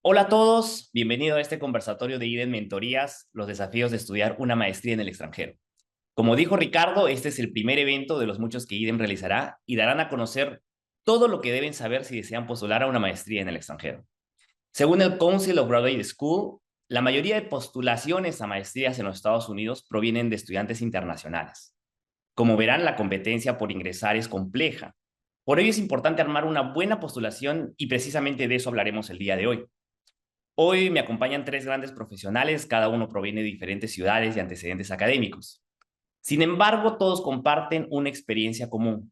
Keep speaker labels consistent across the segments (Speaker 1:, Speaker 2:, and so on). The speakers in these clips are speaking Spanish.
Speaker 1: Hola a todos, bienvenido a este conversatorio de IDEN Mentorías, los desafíos de estudiar una maestría en el extranjero. Como dijo Ricardo, este es el primer evento de los muchos que IDEN realizará y darán a conocer todo lo que deben saber si desean postular a una maestría en el extranjero. Según el Council of Graduate School, la mayoría de postulaciones a maestrías en los Estados Unidos provienen de estudiantes internacionales. Como verán, la competencia por ingresar es compleja. Por ello es importante armar una buena postulación y precisamente de eso hablaremos el día de hoy. Hoy me acompañan tres grandes profesionales, cada uno proviene de diferentes ciudades y antecedentes académicos. Sin embargo, todos comparten una experiencia común: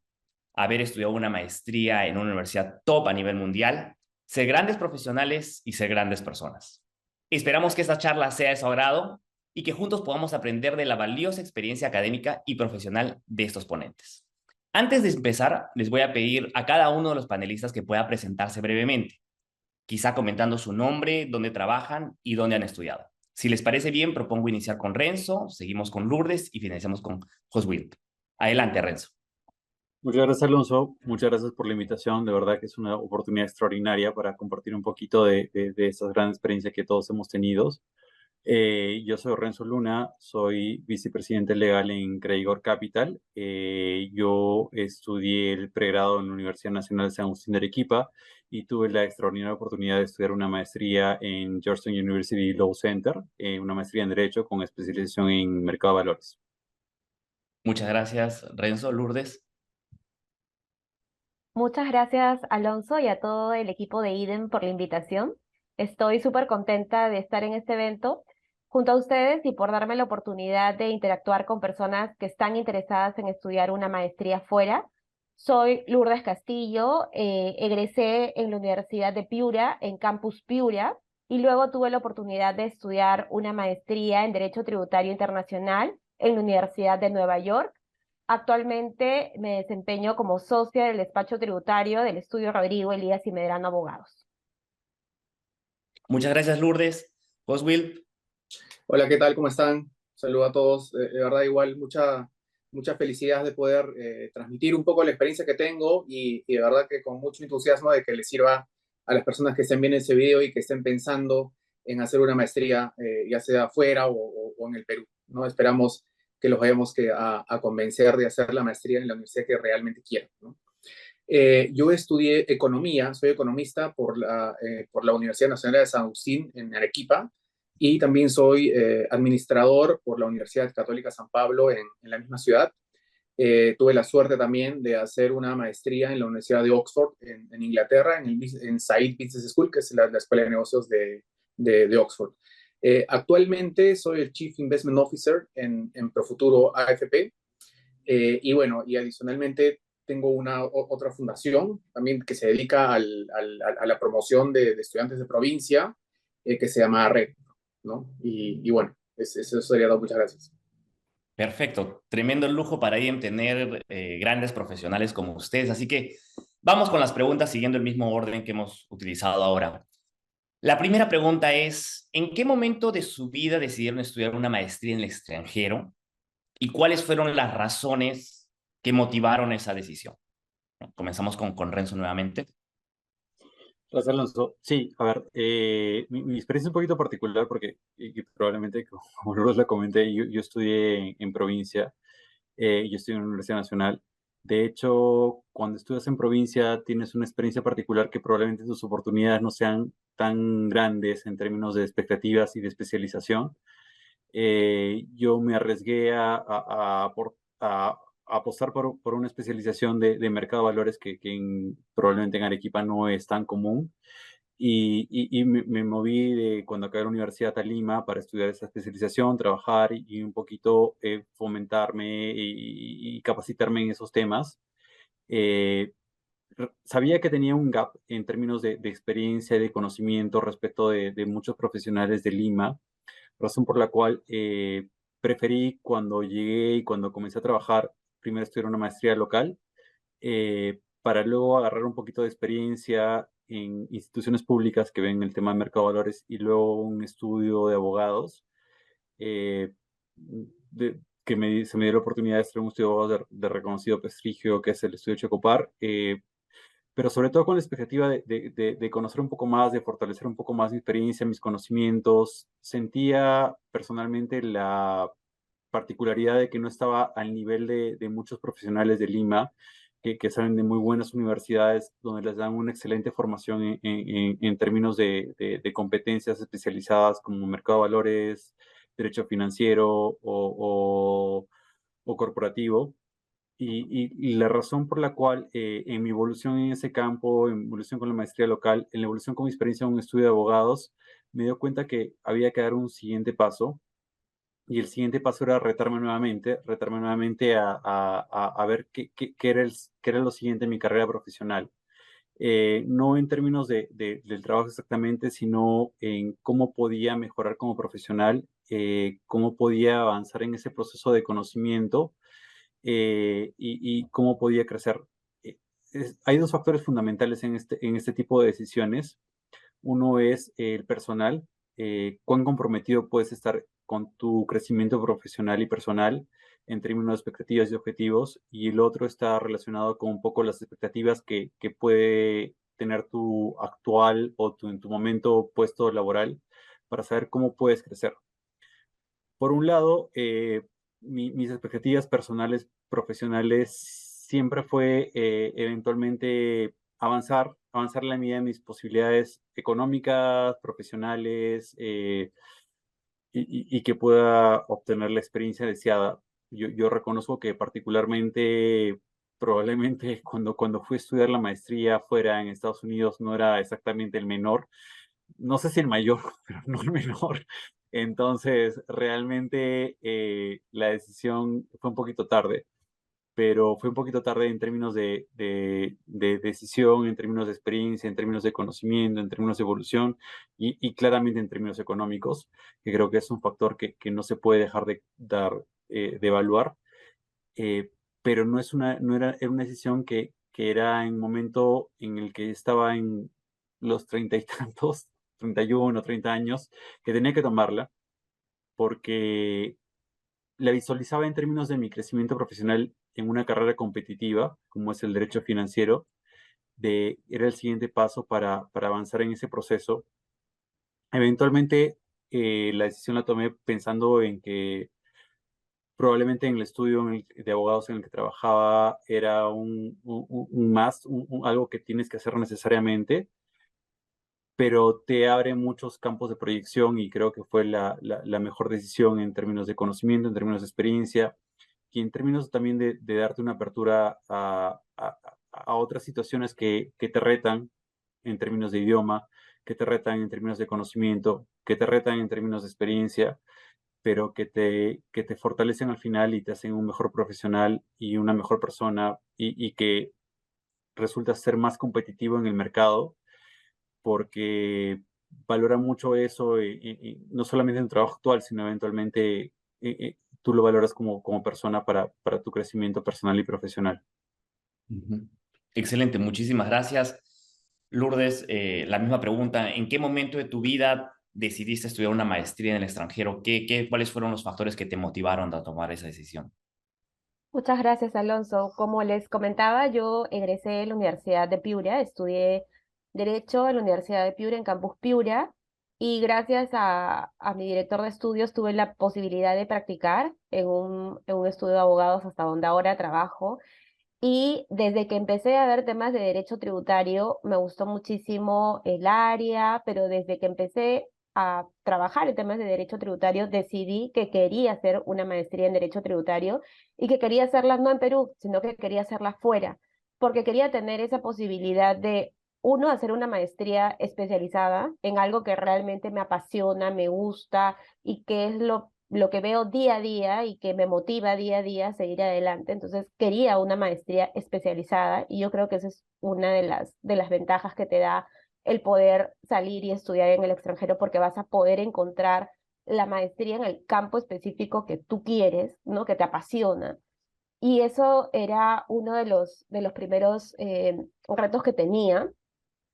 Speaker 1: haber estudiado una maestría en una universidad top a nivel mundial, ser grandes profesionales y ser grandes personas. Esperamos que esta charla sea de su agrado y que juntos podamos aprender de la valiosa experiencia académica y profesional de estos ponentes. Antes de empezar, les voy a pedir a cada uno de los panelistas que pueda presentarse brevemente, quizá comentando su nombre, dónde trabajan y dónde han estudiado. Si les parece bien, propongo iniciar con Renzo, seguimos con Lourdes y finalizamos con Joswil. Adelante, Renzo.
Speaker 2: Muchas gracias, Alonso. Muchas gracias por la invitación. De verdad que es una oportunidad extraordinaria para compartir un poquito de esas grandes experiencias que todos hemos tenido. Yo soy Renzo Luna, soy vicepresidente legal en Credigor Capital. Yo estudié el pregrado en la Universidad Nacional de San Agustín de Arequipa y tuve la extraordinaria oportunidad de estudiar una maestría en Georgetown University Law Center, una maestría en Derecho con especialización en Mercado de Valores.
Speaker 1: Muchas gracias, Renzo. Lourdes.
Speaker 3: Muchas gracias, Alonso, y a todo el equipo de IDEM por la invitación. Estoy súper contenta de estar en este evento junto a ustedes y por darme la oportunidad de interactuar con personas que están interesadas en estudiar una maestría fuera. Soy Lourdes Castillo, egresé en la Universidad de Piura, en Campus Piura, y luego tuve la oportunidad de estudiar una maestría en Derecho Tributario Internacional en la Universidad de Nueva York. Actualmente me desempeño como socia del despacho tributario del estudio Rodrigo Elías y Medrano Abogados.
Speaker 1: Muchas gracias, Lourdes. Joswil.
Speaker 4: Hola, ¿qué tal? ¿Cómo están? Saludo a todos. De verdad, igual, mucha felicidad de poder transmitir un poco la experiencia que tengo y de verdad que con mucho entusiasmo de que les sirva a las personas que estén viendo ese video y que estén pensando en hacer una maestría, ya sea afuera o en el Perú, ¿no? Esperamos que los vayamos a convencer de hacer la maestría en la universidad que realmente quieran, ¿no? Yo estudié economía, soy economista por la Universidad Nacional de San Agustín en Arequipa y también soy administrador por la Universidad Católica San Pablo en la misma ciudad. Tuve la suerte también de hacer una maestría en la Universidad de Oxford en Inglaterra, en Saïd Business School, que es la Escuela de Negocios de Oxford. Actualmente soy el Chief Investment Officer en Profuturo AFP. Y bueno, y adicionalmente tengo otra fundación también que se dedica a la promoción de estudiantes de provincia, que se llama Red, ¿no? Y bueno, eso sería todo. Muchas gracias.
Speaker 1: Perfecto. Tremendo lujo para IEM tener grandes profesionales como ustedes. Así que vamos con las preguntas siguiendo el mismo orden que hemos utilizado ahora. La primera pregunta es: ¿en qué momento de su vida decidieron estudiar una maestría en el extranjero y cuáles fueron las razones que motivaron esa decisión? Comenzamos con Renzo nuevamente.
Speaker 2: Gracias, Alonso. Sí, a ver, mi experiencia es un poquito particular porque y probablemente, como Lourdes lo comenté, yo estudié en provincia, yo estudié en una universidad nacional. De hecho, cuando estudias en provincia tienes una experiencia particular que probablemente tus oportunidades no sean tan grandes en términos de expectativas y de especialización. Yo me arriesgué a apostar por una especialización de mercado de valores probablemente en Arequipa no es tan común. Y me moví de cuando acabé la universidad a Lima para estudiar esa especialización, trabajar y un poquito fomentarme y capacitarme en esos temas. Eh, Sabía que tenía un gap en términos de experiencia y de conocimiento respecto de muchos profesionales de Lima, razón por la cual preferí cuando llegué y cuando comencé a trabajar, primero estudiar una maestría local, para luego agarrar un poquito de experiencia en instituciones públicas que ven el tema de mercado de valores y luego un estudio de abogados, eh, se me dio la oportunidad de estudiar un estudio de abogados de reconocido prestigio, que es el estudio Chocopar. pero sobre todo con la expectativa de conocer un poco más, de fortalecer un poco más mi experiencia, mis conocimientos. Sentía personalmente la particularidad de que no estaba al nivel de muchos profesionales de Lima, que salen de muy buenas universidades donde les dan una excelente formación en términos de competencias especializadas como mercado de valores, derecho financiero o corporativo. Y la razón por la cual en mi evolución en ese campo, en mi evolución con la maestría local, en la evolución con mi experiencia en un estudio de abogados, me dio cuenta que había que dar un siguiente paso. Y el siguiente paso era retarme nuevamente a ver qué era lo siguiente en mi carrera profesional. No en términos del trabajo exactamente, sino en cómo podía mejorar como profesional, cómo podía avanzar en ese proceso de conocimiento y cómo podía crecer. Eh, Hay dos factores fundamentales en este tipo de decisiones. Uno es el personal, cuán comprometido puedes estar con tu crecimiento profesional y personal en términos de expectativas y objetivos, y el otro está relacionado con un poco las expectativas que puede tener tu actual o en tu momento puesto laboral para saber cómo puedes crecer. Por un lado, mis expectativas personales, profesionales, siempre fue eventualmente avanzar la medida de mis posibilidades económicas, profesionales, y que pueda obtener la experiencia deseada. Yo reconozco que particularmente, probablemente cuando fui a estudiar la maestría fuera en Estados Unidos no era exactamente el menor, no sé si el mayor, pero no el menor. Entonces, realmente la decisión fue un poquito tarde, pero fue un poquito tarde en términos de decisión, en términos de experiencia, en términos de conocimiento, en términos de evolución y claramente en términos económicos, que creo que es un factor que no se puede dejar de evaluar, eh, pero era una decisión que era en un momento en el que estaba en los treinta y tantos, 31, 30 años, que tenía que tomarla porque la visualizaba en términos de mi crecimiento profesional en una carrera competitiva, como es el derecho financiero, era el siguiente paso para avanzar en ese proceso. Eventualmente, la decisión la tomé pensando en que probablemente en el estudio de abogados en el que trabajaba era un más, algo que tienes que hacer necesariamente, pero te abre muchos campos de proyección y creo que fue la mejor decisión en términos de conocimiento, en términos de experiencia y en términos también de darte una apertura a otras situaciones que te retan en términos de idioma, que te retan en términos de conocimiento, que te retan en términos de experiencia, pero que te fortalecen al final y te hacen un mejor profesional y una mejor persona y que resultas ser más competitivo en el mercado porque valora mucho eso, no solamente en tu trabajo actual, sino eventualmente tú lo valoras como persona para tu crecimiento personal y profesional.
Speaker 1: Ujú. Excelente, muchísimas gracias. Lourdes, la misma pregunta, ¿en qué momento de tu vida decidiste estudiar una maestría en el extranjero? ¿Cuáles fueron los factores que te motivaron a tomar esa decisión?
Speaker 3: Muchas gracias, Alonso. Como les comentaba, yo egresé de la Universidad de Piura, estudié Derecho en la Universidad de Piura, en Campus Piura, y gracias a mi director de estudios tuve la posibilidad de practicar en un estudio de abogados hasta donde ahora trabajo. Y desde que empecé a ver temas de derecho tributario, me gustó muchísimo el área, pero desde que empecé a trabajar en temas de derecho tributario, decidí que quería hacer una maestría en derecho tributario y que quería hacerla no en Perú, sino que quería hacerla fuera, porque quería tener esa posibilidad de, uno, hacer una maestría especializada en algo que realmente me apasiona, me gusta y que es lo que veo día a día y que me motiva día a día a seguir adelante. Entonces quería una maestría especializada y yo creo que esa es una de las ventajas que te da el poder salir y estudiar en el extranjero porque vas a poder encontrar la maestría en el campo específico que tú quieres, ¿no? Que te apasiona. Y eso era uno de los primeros retos que tenía.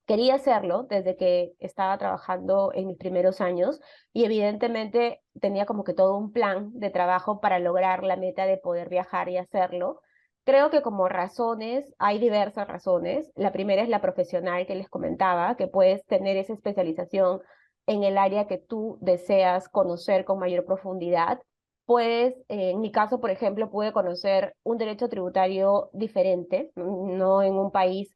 Speaker 3: Quería hacerlo desde que estaba trabajando en mis primeros años y evidentemente tenía como que todo un plan de trabajo para lograr la meta de poder viajar y hacerlo, Creo que como razones, hay diversas razones. La primera es la profesional que les comentaba, que puedes tener esa especialización en el área que tú deseas conocer con mayor profundidad. Pues, en mi caso, por ejemplo, pude conocer un derecho tributario diferente, no en un país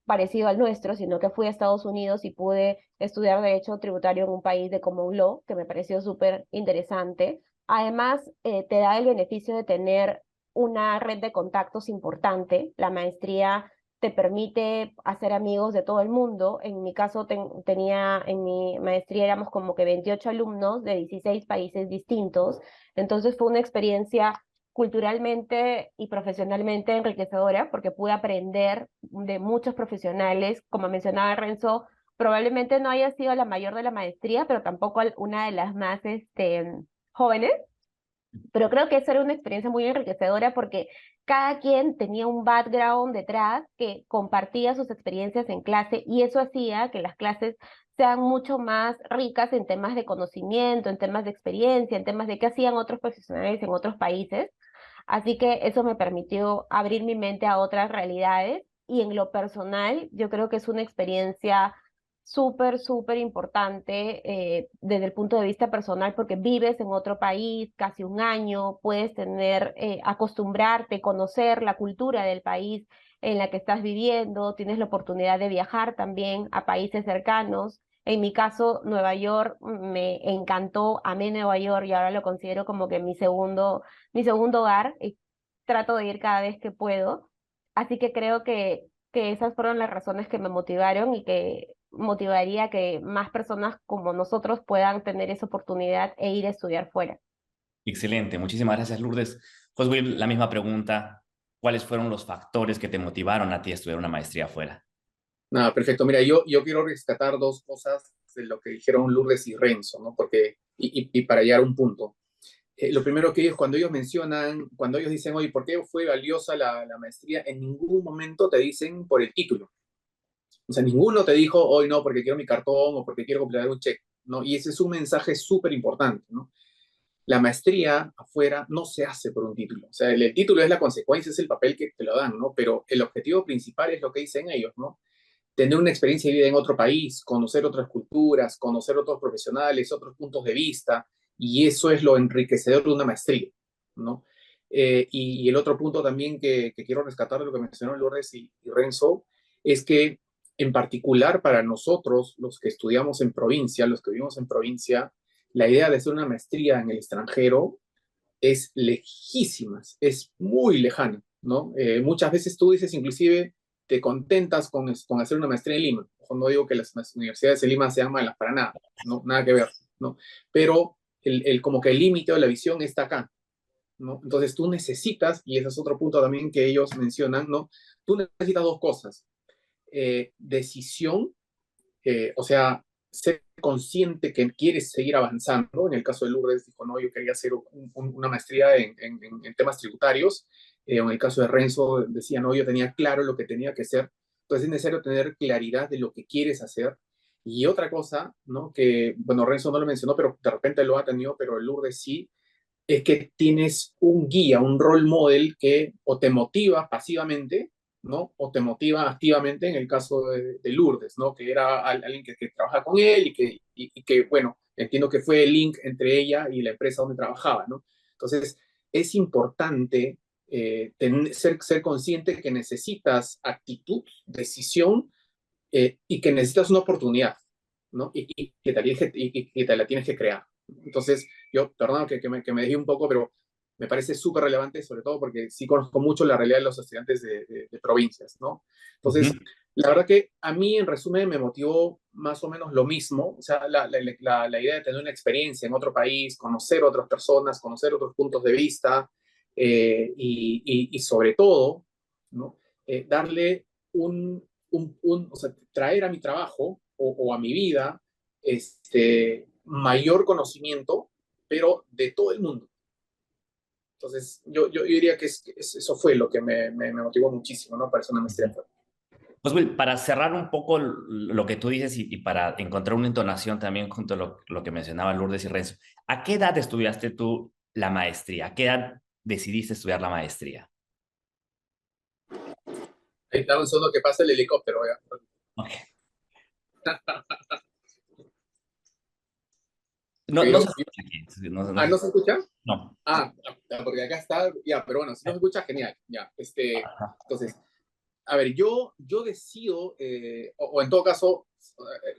Speaker 3: parecido al nuestro, sino que fui a Estados Unidos y pude estudiar derecho tributario en un país de common law, que me pareció súper interesante. Además, te da el beneficio de tener una red de contactos importante. La maestría te permite hacer amigos de todo el mundo. En mi caso, tenía, en mi maestría éramos como que 28 alumnos de 16 países distintos. Entonces fue una experiencia culturalmente y profesionalmente enriquecedora porque pude aprender de muchos profesionales. Como mencionaba Renzo, probablemente no haya sido la mayor de la maestría, pero tampoco una de las más jóvenes, pero creo que esa era una experiencia muy enriquecedora porque cada quien tenía un background detrás que compartía sus experiencias en clase y eso hacía que las clases sean mucho más ricas en temas de conocimiento, en temas de experiencia, en temas de qué hacían otros profesionales en otros países. Así que eso me permitió abrir mi mente a otras realidades y en lo personal yo creo que es una experiencia súper, súper importante desde el punto de vista personal porque vives en otro país casi un año, puedes acostumbrarte, conocer la cultura del país en la que estás viviendo, tienes la oportunidad de viajar también a países cercanos. En mi caso, Nueva York me encantó, amé Nueva York y ahora lo considero como que mi segundo hogar y trato de ir cada vez que puedo. Así que creo que esas fueron las razones que me motivaron y que motivaría que más personas como nosotros puedan tener esa oportunidad e ir a estudiar fuera.
Speaker 1: Excelente, muchísimas gracias, Lourdes. Pues Will, la misma pregunta. ¿Cuáles fueron los factores que te motivaron a ti a estudiar una maestría afuera?
Speaker 4: Nada, perfecto. Mira, yo quiero rescatar dos cosas de lo que dijeron Lourdes y Renzo, ¿no? Porque, y para llegar a un punto. Lo primero que ellos, cuando ellos mencionan, cuando ellos dicen, oye, ¿por qué fue valiosa la maestría? En ningún momento te dicen por el título. O sea, ninguno te dijo, hoy no, porque quiero mi cartón o porque quiero completar un cheque, ¿no? Y ese es un mensaje súper importante, ¿no? La maestría afuera no se hace por un título. O sea, el título es la consecuencia, es el papel que te lo dan, ¿no? Pero el objetivo principal es lo que dicen ellos, ¿no? Tener una experiencia de vida en otro país, conocer otras culturas, conocer otros profesionales, otros puntos de vista, y eso es lo enriquecedor de una maestría, ¿no? Y el otro punto también que quiero rescatar de lo que mencionó Lourdes y Renzo, es que en particular para nosotros, los que estudiamos en provincia, los que vivimos en provincia, la idea de hacer una maestría en el extranjero es lejísima, es muy lejana, ¿no? Muchas veces tú dices, inclusive, te contentas con hacer una maestría en Lima. Ojo, no digo que las universidades de Lima sean malas para nada, no, nada que ver, ¿no? Pero como que el límite o la visión está acá, ¿no? Entonces tú necesitas, y ese es otro punto también que ellos mencionan, ¿no? Tú necesitas dos cosas. Decisión, o sea, ser consciente que quieres seguir avanzando. En el caso de Lourdes dijo, no, yo quería hacer una maestría en temas tributarios. O en el caso de Renzo decía, no, yo tenía claro lo que tenía que hacer. Entonces es necesario tener claridad de lo que quieres hacer. Y otra cosa, ¿no? Que, bueno, Renzo no lo mencionó, pero de repente lo ha tenido, pero Lourdes sí, es que tienes un guía, un role model que o te motiva pasivamente, ¿no? O te motiva activamente en el caso de Lourdes, ¿no? Que era alguien que trabaja con él y que, bueno, entiendo que fue el link entre ella y la empresa donde trabajaba, ¿no? Entonces, es importante ser consciente que necesitas actitud, decisión y que necesitas una oportunidad, ¿no? Y que te la tienes que crear. Entonces, yo, perdón que me dejé un poco, pero me parece súper relevante, sobre todo porque sí conozco mucho la realidad de los estudiantes de provincias, ¿no? Entonces,
Speaker 1: Ujú.
Speaker 4: la verdad que a mí, en resumen, me motivó más o menos lo mismo, o sea, la idea de tener una experiencia en otro país, conocer otras personas, conocer otros puntos de vista y sobre todo, ¿no? Darle o sea, traer a mi trabajo o a mi vida mayor conocimiento, pero de todo el mundo. Entonces, yo diría que eso fue lo que me motivó muchísimo, ¿no? Para hacer una maestría.
Speaker 1: Ujú. Pues Will, para cerrar un poco lo que tú dices y para encontrar una entonación también junto a lo que mencionaban Lourdes y Renzo, ¿a qué edad estudiaste tú la maestría? ¿A qué edad decidiste estudiar la maestría?
Speaker 4: Ahí está un segundo que pasa el helicóptero. Ya.
Speaker 1: Ok.
Speaker 4: Ok,
Speaker 1: No se escucha aquí.
Speaker 4: ¿no se escucha?
Speaker 1: No.
Speaker 4: Porque acá está, ya, pero bueno, si no se escucha, genial, ya,
Speaker 1: Ajá.
Speaker 4: entonces, a ver, yo decido, o en todo caso,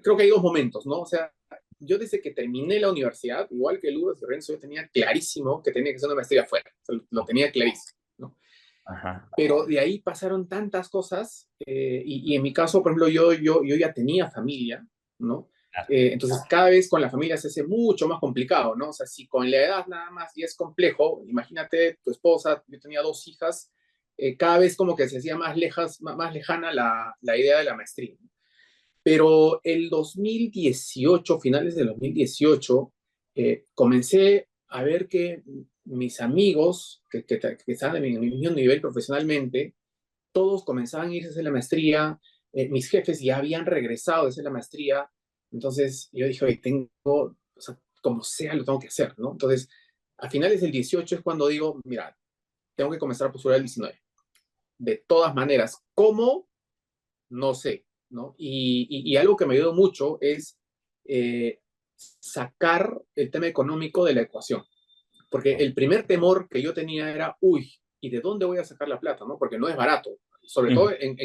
Speaker 4: creo que hay dos momentos, ¿no? O sea, yo desde que terminé la universidad, igual que Lourdes y Renzo, yo tenía clarísimo que tenía que hacer una maestría afuera, o sea, lo tenía clarísimo, ¿no?
Speaker 1: Ajá.
Speaker 4: Pero de ahí pasaron tantas cosas, y en mi caso, por ejemplo, yo ya tenía familia, ¿no? Entonces, cada vez con la familia se hace mucho más complicado, ¿no? O sea, si con la edad nada más y es complejo, imagínate tu esposa, yo tenía dos hijas, cada vez como que se hacía más lejana la idea de la maestría. Pero el 2018, finales del 2018, comencé a ver que mis amigos que estaban en mi mismo nivel profesionalmente, todos comenzaban a irse a hacer la maestría, mis jefes ya habían regresado de hacer la maestría, entonces yo dije, oye, o sea, como sea, lo tengo que hacer, ¿no? Entonces, a finales del 18 es cuando digo, mira, tengo que comenzar a postular el 19. De todas maneras, ¿cómo? No sé, ¿no? Y algo que me ayudó mucho es eh, sacar el tema económico de la ecuación, porque el primer temor que yo tenía era, uy, ¿y de dónde voy a sacar la plata? ¿No? Porque no es barato, sobre todo en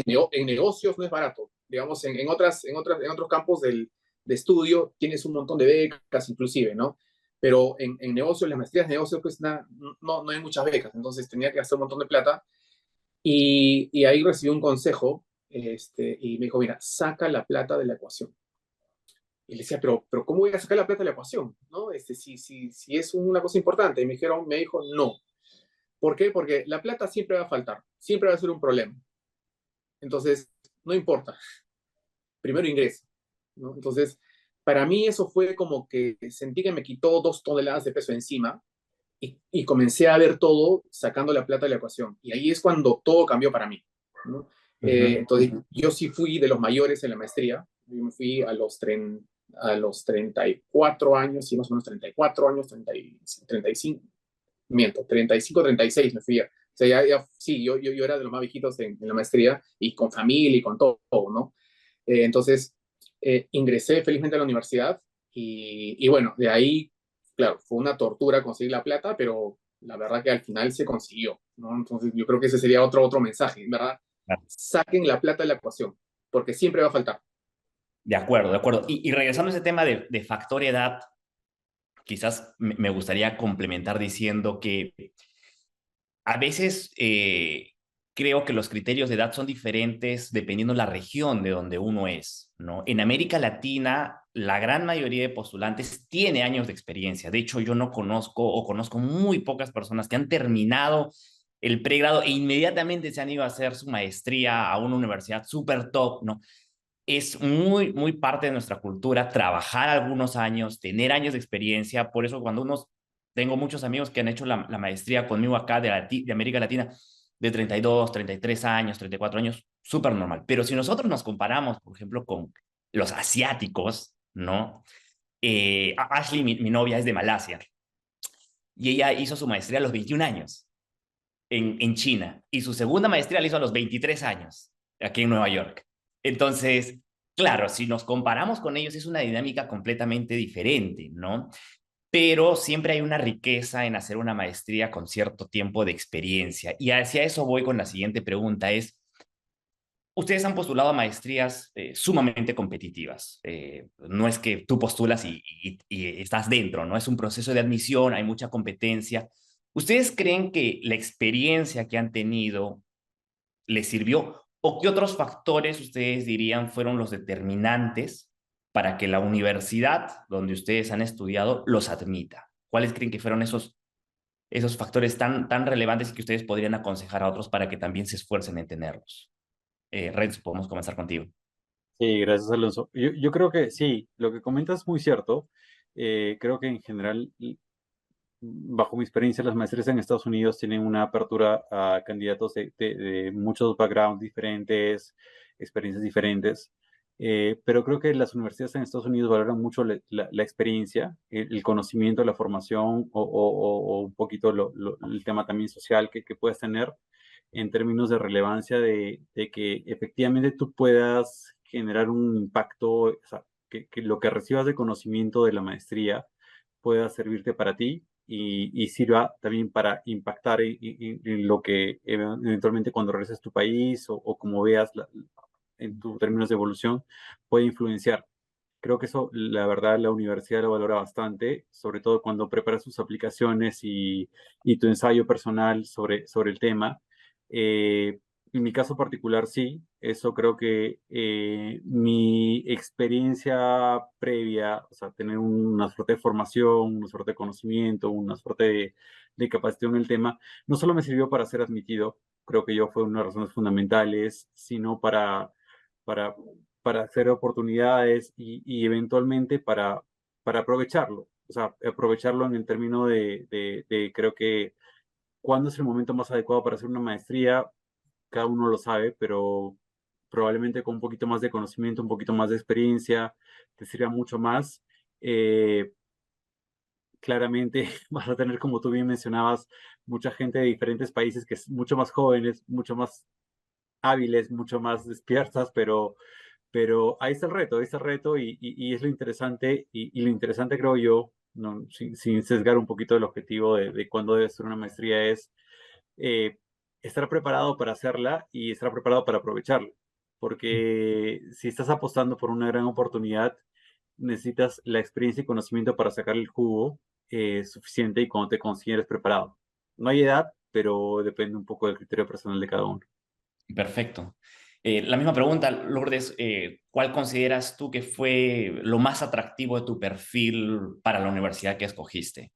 Speaker 4: negocios no es barato, digamos, en otros campos de estudio tienes un montón de becas inclusive, ¿no? Pero en negocios, las maestrías de negocios, pues no hay muchas becas, entonces tenía que gastar un montón de plata y ahí recibí un consejo y me dijo, mira, saca la plata de la ecuación. Y le decía, pero ¿cómo voy a sacar la plata de la ecuación? ¿No? Si es una cosa importante. Y me dijo, no. ¿Por qué? Porque la plata siempre va a faltar, siempre va a ser un problema. Entonces, no importa, primero ingresa, ¿no? Entonces, para mí eso fue como que sentí que me quitó 2 toneladas de peso encima y comencé a ver todo sacando la plata de la ecuación. Y ahí es cuando todo cambió para mí, ¿no? Entonces, yo sí fui de los mayores en la maestría. Yo me fui a los 34 años, sí, más o menos 34 años, 35, miento, 35, 36 me fui. O sea, sí, yo era de los más viejitos en la maestría y con familia y con todo, ¿no? Entonces, ingresé felizmente a la universidad y bueno, de ahí, claro, fue una tortura conseguir la plata, pero la verdad que al final se consiguió, ¿no? Entonces, yo creo que ese sería otro mensaje, ¿verdad? Saquen la plata de la ecuación, porque siempre va a faltar.
Speaker 1: De acuerdo, de acuerdo. Y regresando a ese tema de factor edad, quizás me gustaría complementar diciendo que a veces creo que los criterios de edad son diferentes dependiendo la región de donde uno es, ¿no? En América Latina, la gran mayoría de postulantes tiene años de experiencia. De hecho, yo no conozco o conozco muy pocas personas que han terminado el pregrado e inmediatamente se han ido a hacer su maestría a una universidad súper top, ¿no? Es muy parte de nuestra cultura trabajar algunos años, tener años de experiencia. Por eso tengo muchos amigos que han hecho la maestría conmigo acá de América Latina de 32, 33 años, 34 años, súper normal. Pero si nosotros nos comparamos, por ejemplo, con los asiáticos, ¿no? Ashley, mi novia, es de Malasia y ella hizo su maestría a los 21 años en China y su segunda maestría la hizo a los 23 años aquí en Nueva York. Entonces, claro, si nos comparamos con ellos es una dinámica completamente diferente, ¿no? Pero siempre hay una riqueza en hacer una maestría con cierto tiempo de experiencia. Y hacia eso voy con la siguiente pregunta, ustedes han postulado a maestrías sumamente competitivas. No es que tú postulas y estás dentro, ¿no? Es un proceso de admisión, hay mucha competencia. ¿Ustedes creen que la experiencia que han tenido les sirvió? ¿O qué otros factores ustedes dirían fueron los determinantes para que la universidad donde ustedes han estudiado los admita? ¿Cuáles creen que fueron esos factores tan relevantes y que ustedes podrían aconsejar a otros para que también se esfuercen en tenerlos? Renzo, podemos comenzar contigo.
Speaker 2: Sí, gracias, Alonso. Yo creo que sí, lo que comentas es muy cierto. Creo que en general, bajo mi experiencia, las maestrías en Estados Unidos tienen una apertura a candidatos de muchos backgrounds diferentes, experiencias diferentes. Pero creo que las universidades en Estados Unidos valoran mucho la experiencia, el conocimiento, la formación o un poquito el tema también social que puedes tener. en términos de relevancia de que efectivamente tú puedas generar un impacto, o sea, que lo que recibas de conocimiento de la maestría pueda servirte para ti y sirva también para impactar en lo que eventualmente cuando regreses a tu país o como veas en tus términos de evolución puede influenciar. Creo que eso, la verdad, la universidad lo valora bastante, sobre todo cuando preparas tus aplicaciones y tu ensayo personal sobre el tema. Eh, en mi caso particular, sí, eso creo que mi experiencia previa, o sea, tener una suerte de formación, una suerte de conocimiento, una suerte de capacitación en el tema, no solo me sirvió para ser admitido, creo que yo fue una de las razones fundamentales, sino para, para hacer oportunidades y eventualmente para aprovecharlo. O sea, aprovecharlo en el término de creo que cuándo es el momento más adecuado para hacer una maestría, cada uno lo sabe, pero probablemente con un poquito más de conocimiento, un poquito más de experiencia, te sirva mucho más. Eh, Claramente vas a tener, como tú bien mencionabas, mucha gente de diferentes países que es mucho más jóvenes, mucho más hábiles, mucho más despiertas, pero ahí está el reto y es lo interesante, y lo interesante creo yo, no, sin sesgar un poquito el objetivo de cuándo debe ser una maestría, es eh, estar preparado para hacerla y estar preparado para aprovecharla. Porque si estás apostando por una gran oportunidad, necesitas la experiencia y conocimiento para sacar el jugo suficiente y cuando te consideres preparado. No hay edad, pero depende un poco del criterio personal de cada uno.
Speaker 1: Perfecto. La misma pregunta, Lourdes, ¿cuál consideras tú que fue lo más atractivo de tu perfil para la universidad que escogiste?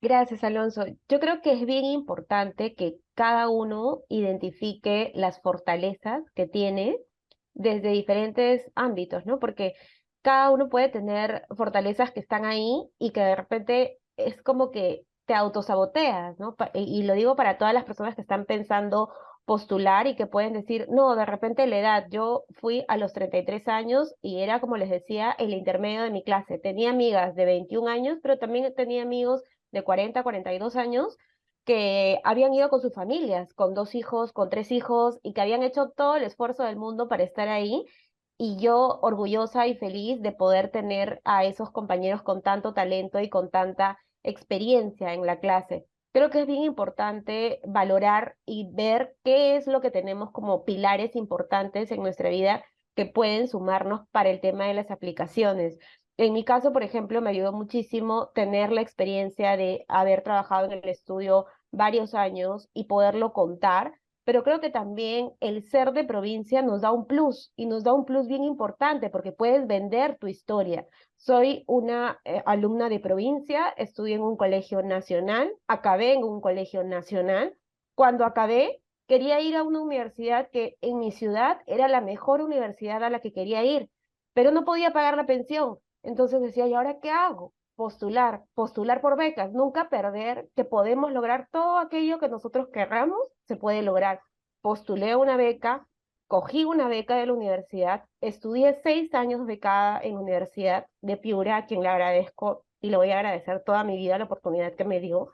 Speaker 3: Gracias, Alonso. Yo creo que es bien importante que cada uno identifique las fortalezas que tiene desde diferentes ámbitos, ¿no? Porque cada uno puede tener fortalezas que están ahí y que de repente es como que te autosaboteas, ¿no? Y lo digo para todas las personas que están pensando postular y que pueden decir, no, de repente la edad, yo fui a los 33 años y era, como les decía, el intermedio de mi clase. Tenía amigas de 21 años, pero también tenía amigos de 40, 42 años que habían ido con sus familias, con 2 hijos, con 3 hijos, y que habían hecho todo el esfuerzo del mundo para estar ahí. Y yo orgullosa y feliz de poder tener a esos compañeros con tanto talento y con tanta experiencia en la clase. Creo que es bien importante valorar y ver qué es lo que tenemos como pilares importantes en nuestra vida que pueden sumarnos para el tema de las aplicaciones. En mi caso, por ejemplo, me ayudó muchísimo tener la experiencia de haber trabajado en el estudio varios años y poderlo contar, pero creo que también el ser de provincia nos da un plus y nos da un plus bien importante porque puedes vender tu historia. Soy una alumna de provincia, estudié en un colegio nacional, acabé en un colegio nacional. Cuando acabé, quería ir a una universidad que en mi ciudad era la mejor universidad a la que quería ir, pero no podía pagar la pensión. Entonces decía, ¿y ahora qué hago? Postular, postular por becas, nunca perder que podemos lograr todo aquello que nosotros querramos, se puede lograr. Postulé una beca, cogí una beca de la universidad, estudié 6 años becada en la Universidad de Piura, a quien le agradezco y le voy a agradecer toda mi vida la oportunidad que me dio.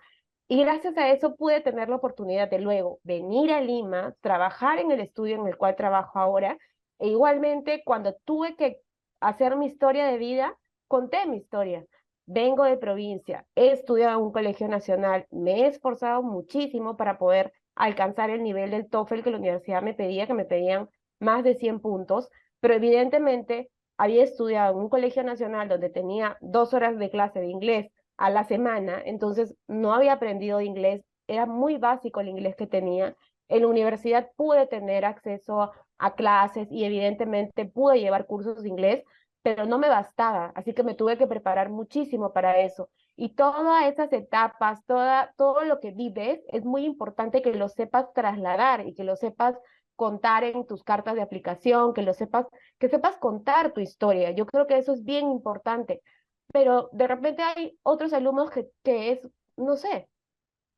Speaker 3: Y gracias a eso pude tener la oportunidad de luego venir a Lima, trabajar en el estudio en el cual trabajo ahora, e igualmente cuando tuve que hacer mi historia de vida, conté mi historia. Vengo de provincia, he estudiado en un colegio nacional, me he esforzado muchísimo para poder alcanzar el nivel del TOEFL que la universidad me pedía, que me pedían más de 100 puntos, pero evidentemente había estudiado en un colegio nacional donde tenía 2 horas de clase de inglés a la semana, entonces no había aprendido inglés, era muy básico el inglés que tenía. En la universidad pude tener acceso a clases y evidentemente pude llevar cursos de inglés, pero no me bastaba, así que me tuve que preparar muchísimo para eso. Y todas esas etapas, todo lo que vives, es muy importante que lo sepas trasladar y que lo sepas contar en tus cartas de aplicación, que sepas contar tu historia. Yo creo que eso es bien importante. Pero de repente hay otros alumnos que es, no sé,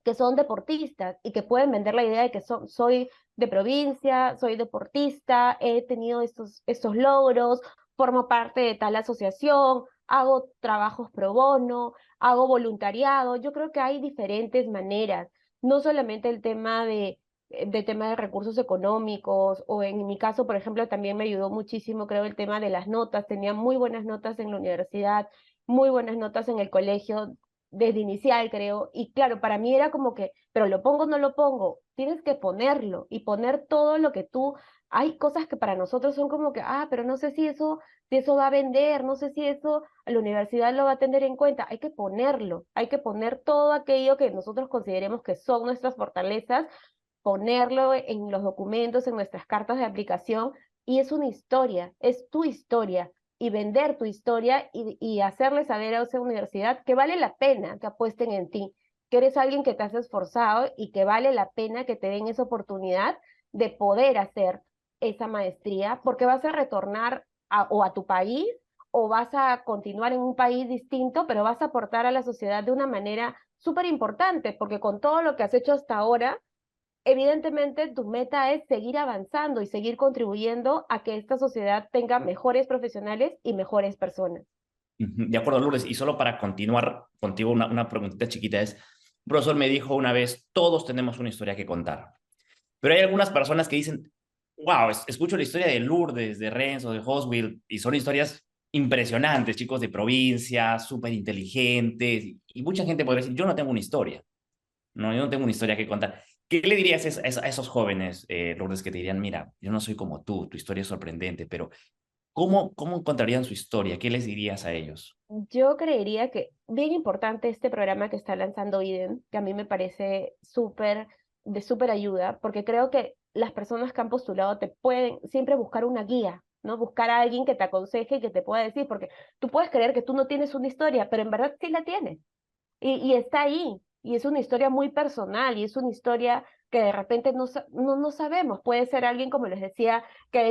Speaker 3: que son deportistas y que pueden vender la idea de que soy de provincia, soy deportista, he tenido estos logros, formo parte de tal asociación, hago trabajos pro bono, hago voluntariado. Yo creo que hay diferentes maneras, no solamente el tema de tema de recursos económicos, o en mi caso, por ejemplo, también me ayudó muchísimo, creo, el tema de las notas. Tenía muy buenas notas en la universidad, muy buenas notas en el colegio, desde inicial, creo, y claro, para mí era como que, pero lo pongo o no lo pongo, tienes que ponerlo y poner todo lo que tú, hay cosas que para nosotros son como que, pero no sé si eso va a vender, no sé si eso la universidad lo va a tener en cuenta, hay que ponerlo, hay que poner todo aquello que nosotros consideremos que son nuestras fortalezas, ponerlo en los documentos, en nuestras cartas de aplicación, y es una historia, es tu historia, y vender tu historia y hacerle saber a esa universidad que vale la pena que apuesten en ti, que eres alguien que te has esforzado y que vale la pena que te den esa oportunidad de poder hacer esa maestría, porque vas a retornar o a tu país o vas a continuar en un país distinto, pero vas a aportar a la sociedad de una manera súper importante, porque con todo lo que has hecho hasta ahora, evidentemente tu meta es seguir avanzando y seguir contribuyendo a que esta sociedad tenga mejores profesionales y mejores personas.
Speaker 1: De acuerdo, Lourdes. Y solo para continuar contigo, una preguntita chiquita es, un profesor me dijo una vez, todos tenemos una historia que contar. Pero hay algunas personas que dicen, wow, escucho la historia de Lourdes, de Renzo, de Hoswil, y son historias impresionantes, chicos de provincia, súper inteligentes, y mucha gente podría decir, yo no tengo una historia, no, yo no tengo una historia que contar. ¿Qué le dirías a esos jóvenes, Lourdes, que te dirían, mira, yo no soy como tú, tu historia es sorprendente, pero ¿cómo encontrarían su historia? ¿Qué les dirías a ellos?
Speaker 3: Yo creería que bien importante este programa que está lanzando IDEN, que a mí me parece de súper ayuda, porque creo que las personas que han postulado te pueden siempre buscar una guía, ¿no? Buscar a alguien que te aconseje y que te pueda decir, porque tú puedes creer que tú no tienes una historia, pero en verdad sí la tienes. Y está ahí, y es una historia muy personal, y es una historia que de repente no sabemos. Puede ser alguien, como les decía, que ha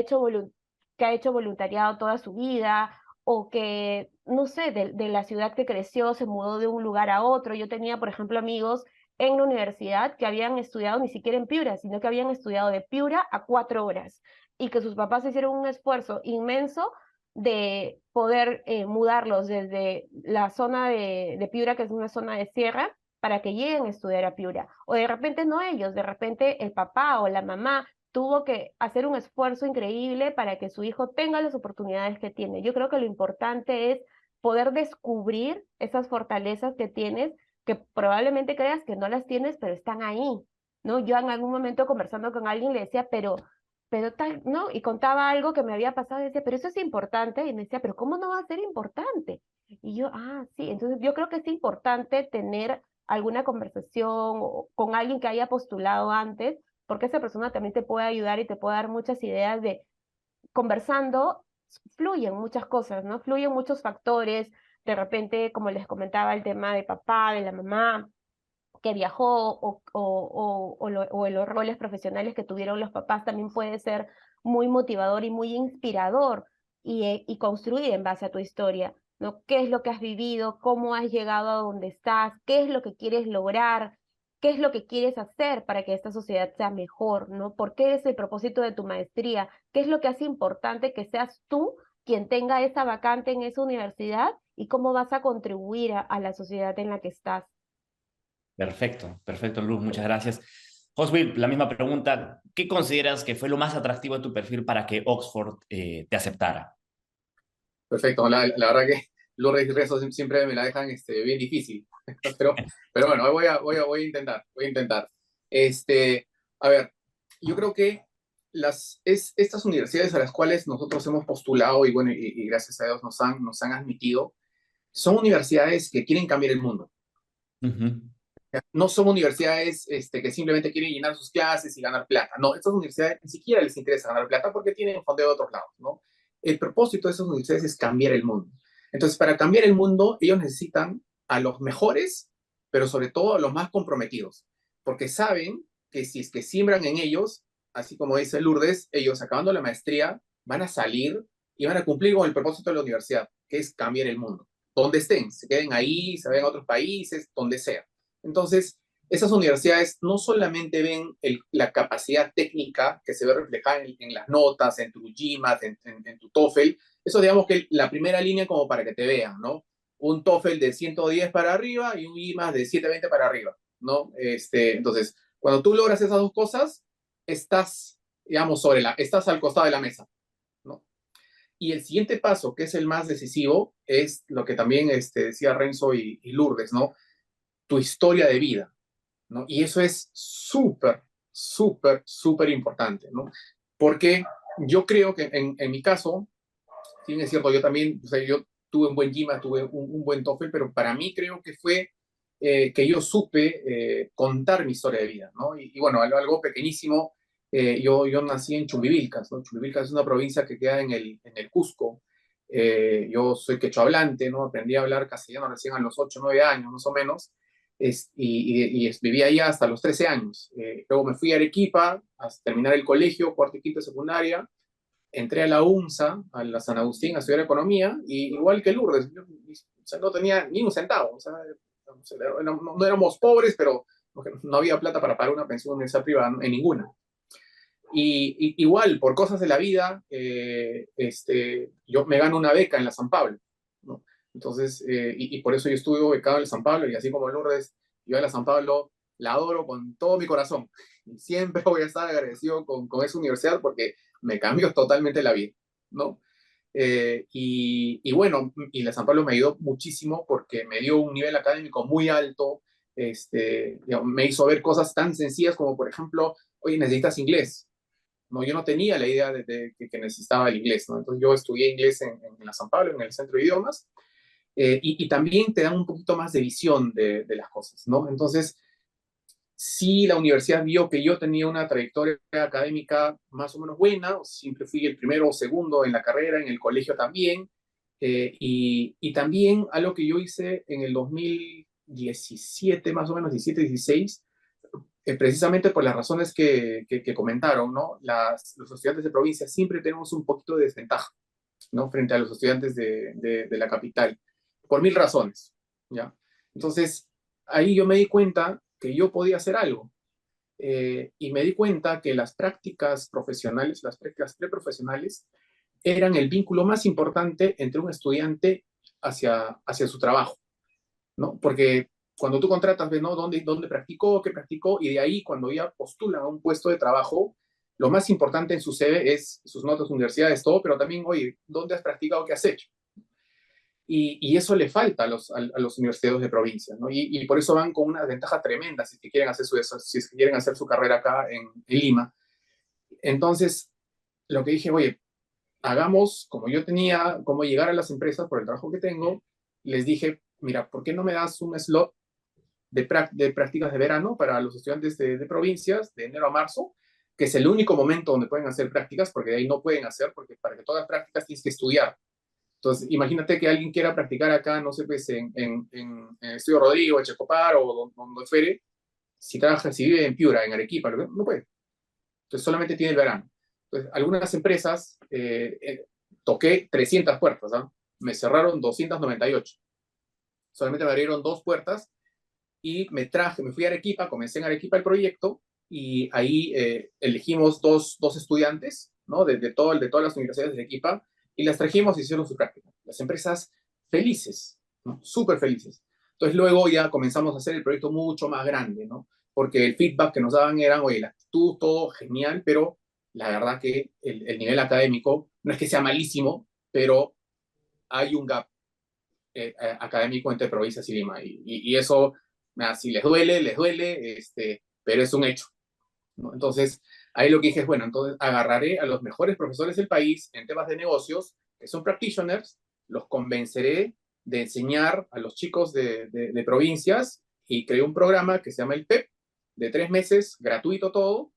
Speaker 3: hecho voluntariado toda su vida, o que, no sé, de la ciudad que creció, se mudó de un lugar a otro. Yo tenía, por ejemplo, amigos en la universidad que habían estudiado ni siquiera en Piura, sino que habían estudiado de Piura a 4 horas, y que sus papás hicieron un esfuerzo inmenso de poder mudarlos desde la zona de Piura, que es una zona de sierra, para que lleguen a estudiar a Piura. O de repente no ellos, de repente el papá o la mamá tuvo que hacer un esfuerzo increíble para que su hijo tenga las oportunidades que tiene. Yo creo que lo importante es poder descubrir esas fortalezas que tienes, que probablemente creas que no las tienes, pero están ahí, ¿no? Yo en algún momento conversando con alguien le decía, pero tal, ¿no? Y contaba algo que me había pasado y decía, pero eso es importante. Y me decía, pero ¿cómo no va a ser importante? Y yo, sí, entonces yo creo que es importante tener alguna conversación con alguien que haya postulado antes, porque esa persona también te puede ayudar y te puede dar muchas ideas de conversando, fluyen muchas cosas, ¿no? Fluyen muchos factores. De repente, como les comentaba, el tema de papá, de la mamá que viajó, o los roles profesionales que tuvieron los papás, también puede ser muy motivador y muy inspirador, y construir en base a tu historia, ¿no? ¿Qué es lo que has vivido? ¿Cómo has llegado a donde estás? ¿Qué es lo que quieres lograr? ¿Qué es lo que quieres hacer para que esta sociedad sea mejor, ¿no? ¿Por qué es el propósito de tu maestría? ¿Qué es lo que hace importante que seas tú quien tenga esa vacante en esa universidad, y cómo vas a contribuir a la sociedad en la que estás?
Speaker 1: Perfecto, perfecto, Luz, muchas gracias. Hoswil, la misma pregunta. ¿Qué consideras que fue lo más atractivo de tu perfil para que Oxford te aceptara?
Speaker 4: Perfecto, la verdad que Lourdes y Rezo siempre me la dejan bien difícil, pero bueno, voy a intentar, voy a intentar. Este, a ver, yo creo que estas universidades a las cuales nosotros hemos postulado y bueno, y gracias a Dios nos han admitido, son universidades que quieren cambiar el mundo.
Speaker 1: Ujú.
Speaker 4: No son universidades que simplemente quieren llenar sus clases y ganar plata. No, estas universidades ni siquiera les interesa ganar plata porque tienen fondeo de otros lados, ¿no? El propósito de esas universidades es cambiar el mundo. Entonces, para cambiar el mundo, ellos necesitan a los mejores, pero sobre todo a los más comprometidos, porque saben que si es que siembran en ellos, así como dice Lourdes, ellos acabando la maestría van a salir y van a cumplir con el propósito de la universidad, que es cambiar el mundo. Donde estén, se queden ahí, se vayan a otros países, donde sea. Entonces, esas universidades no solamente ven la capacidad técnica que se ve reflejada en las notas, en tu GMAT, en tu TOEFL, eso digamos que la primera línea como para que te vean, ¿no? Un TOEFL de 110 para arriba y un GMAT de 720 para arriba, ¿no? Entonces, cuando tú logras esas dos cosas, estás, digamos, estás al costado de la mesa, ¿no? Y el siguiente paso, que es el más decisivo, es lo que también decía Renzo y Lourdes, ¿no? Tu historia de vida, ¿no? Y eso es súper, súper, súper importante, ¿no? Porque yo creo que en mi caso, sí, es cierto, yo también, o sea, yo tuve un buen GMAT, tuve un buen TOEFL, pero para mí creo que fue que yo supe contar mi historia de vida, ¿no? Y bueno, algo pequeñísimo, yo nací en Chumbivilcas, ¿no? Chumbivilcas es una provincia que queda en el Cusco. Yo soy quechua hablante, ¿no? Aprendí a hablar castellano recién a los 8 9 años, más o menos, viví ahí hasta los 13 años. Luego me fui a Arequipa a terminar el colegio, cuarto y quinto de secundaria. Entré a la UNSA, a la San Agustín, a estudiar economía, y igual que Lourdes, yo, o sea, no tenía ni un centavo, o sea, no éramos pobres, pero no había plata para pagar una pensión universidad privada en ninguna. Igual, por cosas de la vida, yo me gano una beca en la San Pablo, ¿no? Entonces, por eso yo estuve becado en la San Pablo, y así como Lourdes, yo a la San Pablo la adoro con todo mi corazón. Y siempre voy a estar agradecido con esa universidad porque me cambió totalmente la vida, ¿no? Bueno, y la San Pablo me ayudó muchísimo porque me dio un nivel académico muy alto, digamos, me hizo ver cosas tan sencillas como, por ejemplo, oye, necesitas inglés. No, yo no tenía la idea de que necesitaba el inglés, ¿no? Entonces yo estudié inglés en la San Pablo, en el Centro de Idiomas, también te dan un poquito más de visión de las cosas, ¿no? Entonces, sí, la universidad vio que yo tenía una trayectoria académica más o menos buena, siempre fui el primero o segundo en la carrera, en el colegio también, también algo que yo hice en el 2017, más o menos, 17, 16, precisamente por las razones que comentaron, ¿no? Los estudiantes de provincia siempre tenemos un poquito de desventaja, ¿no? Frente a los estudiantes de la capital, por mil razones, ¿ya? Entonces, ahí yo me di cuenta que yo podía hacer algo. Y me di cuenta que las prácticas profesionales, las prácticas preprofesionales, eran el vínculo más importante entre un estudiante hacia su trabajo, ¿no? Porque cuando tú contratas, ves, ¿no? ¿Dónde practicó, qué practicó? Y de ahí, cuando ya postulan a un puesto de trabajo, lo más importante en su CV es sus notas, universidades, todo, pero también, oye, ¿dónde has practicado, qué has hecho? Y eso le falta a los universitarios de provincia, ¿no? Y por eso van con una ventaja tremenda si es que quieren hacer su carrera acá en Lima. Entonces, lo que dije, oye, hagamos, como yo tenía, cómo llegar a las empresas por el trabajo que tengo, les dije, mira, ¿por qué no me das un slot de prácticas de verano para los estudiantes de provincias, de enero a marzo, que es el único momento donde pueden hacer prácticas, porque de ahí no pueden hacer, porque para que todas las prácticas tienes que estudiar. Entonces, imagínate que alguien quiera practicar acá, no sé, pues en Estudio Rodrigo, en Checopar o donde fuere, si vive en Piura, en Arequipa, no puede. Entonces, solamente tiene el verano. Entonces, algunas empresas, toqué 300 puertas, ¿no? Me cerraron 298. Solamente me abrieron 2 puertas y me fui a Arequipa, comencé en Arequipa el proyecto y ahí elegimos dos estudiantes, ¿no? De todas las universidades de Arequipa y las trajimos y hicieron su práctica. Las empresas felices, ¿no? Súper felices. Entonces luego ya comenzamos a hacer el proyecto mucho más grande, ¿no? Porque el feedback que nos daban era, oye, la actitud, todo genial, pero la verdad que el nivel académico no es que sea malísimo, pero hay un gap académico entre provincias y Lima. Y eso, si les duele, pero es un hecho, ¿no? Entonces, ahí lo que dije es, bueno, entonces agarraré a los mejores profesores del país en temas de negocios, que son practitioners, los convenceré de enseñar a los chicos de provincias y creé un programa que se llama el PEP, de 3 meses, gratuito todo,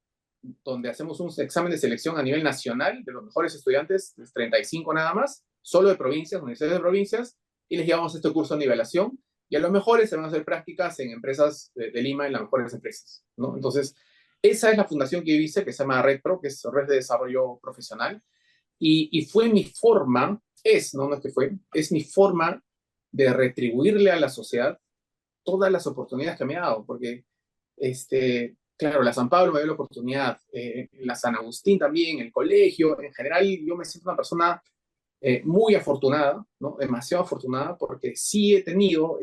Speaker 4: donde hacemos un examen de selección a nivel nacional de los mejores estudiantes, 35 nada más, solo de provincias, universidades de provincias, y les llevamos este curso de nivelación, y a los mejores se van a hacer prácticas en empresas de Lima, en las mejores empresas, ¿no? Entonces, esa es la fundación que yo hice, que se llama RedPro, que es Red de Desarrollo Profesional, y fue mi forma, no es que fue, es mi forma de retribuirle a la sociedad todas las oportunidades que me ha dado, porque, claro, la San Pablo me dio la oportunidad, la San Agustín también, el colegio, en general yo me siento una persona muy afortunada, ¿no? Demasiado afortunada, porque sí he tenido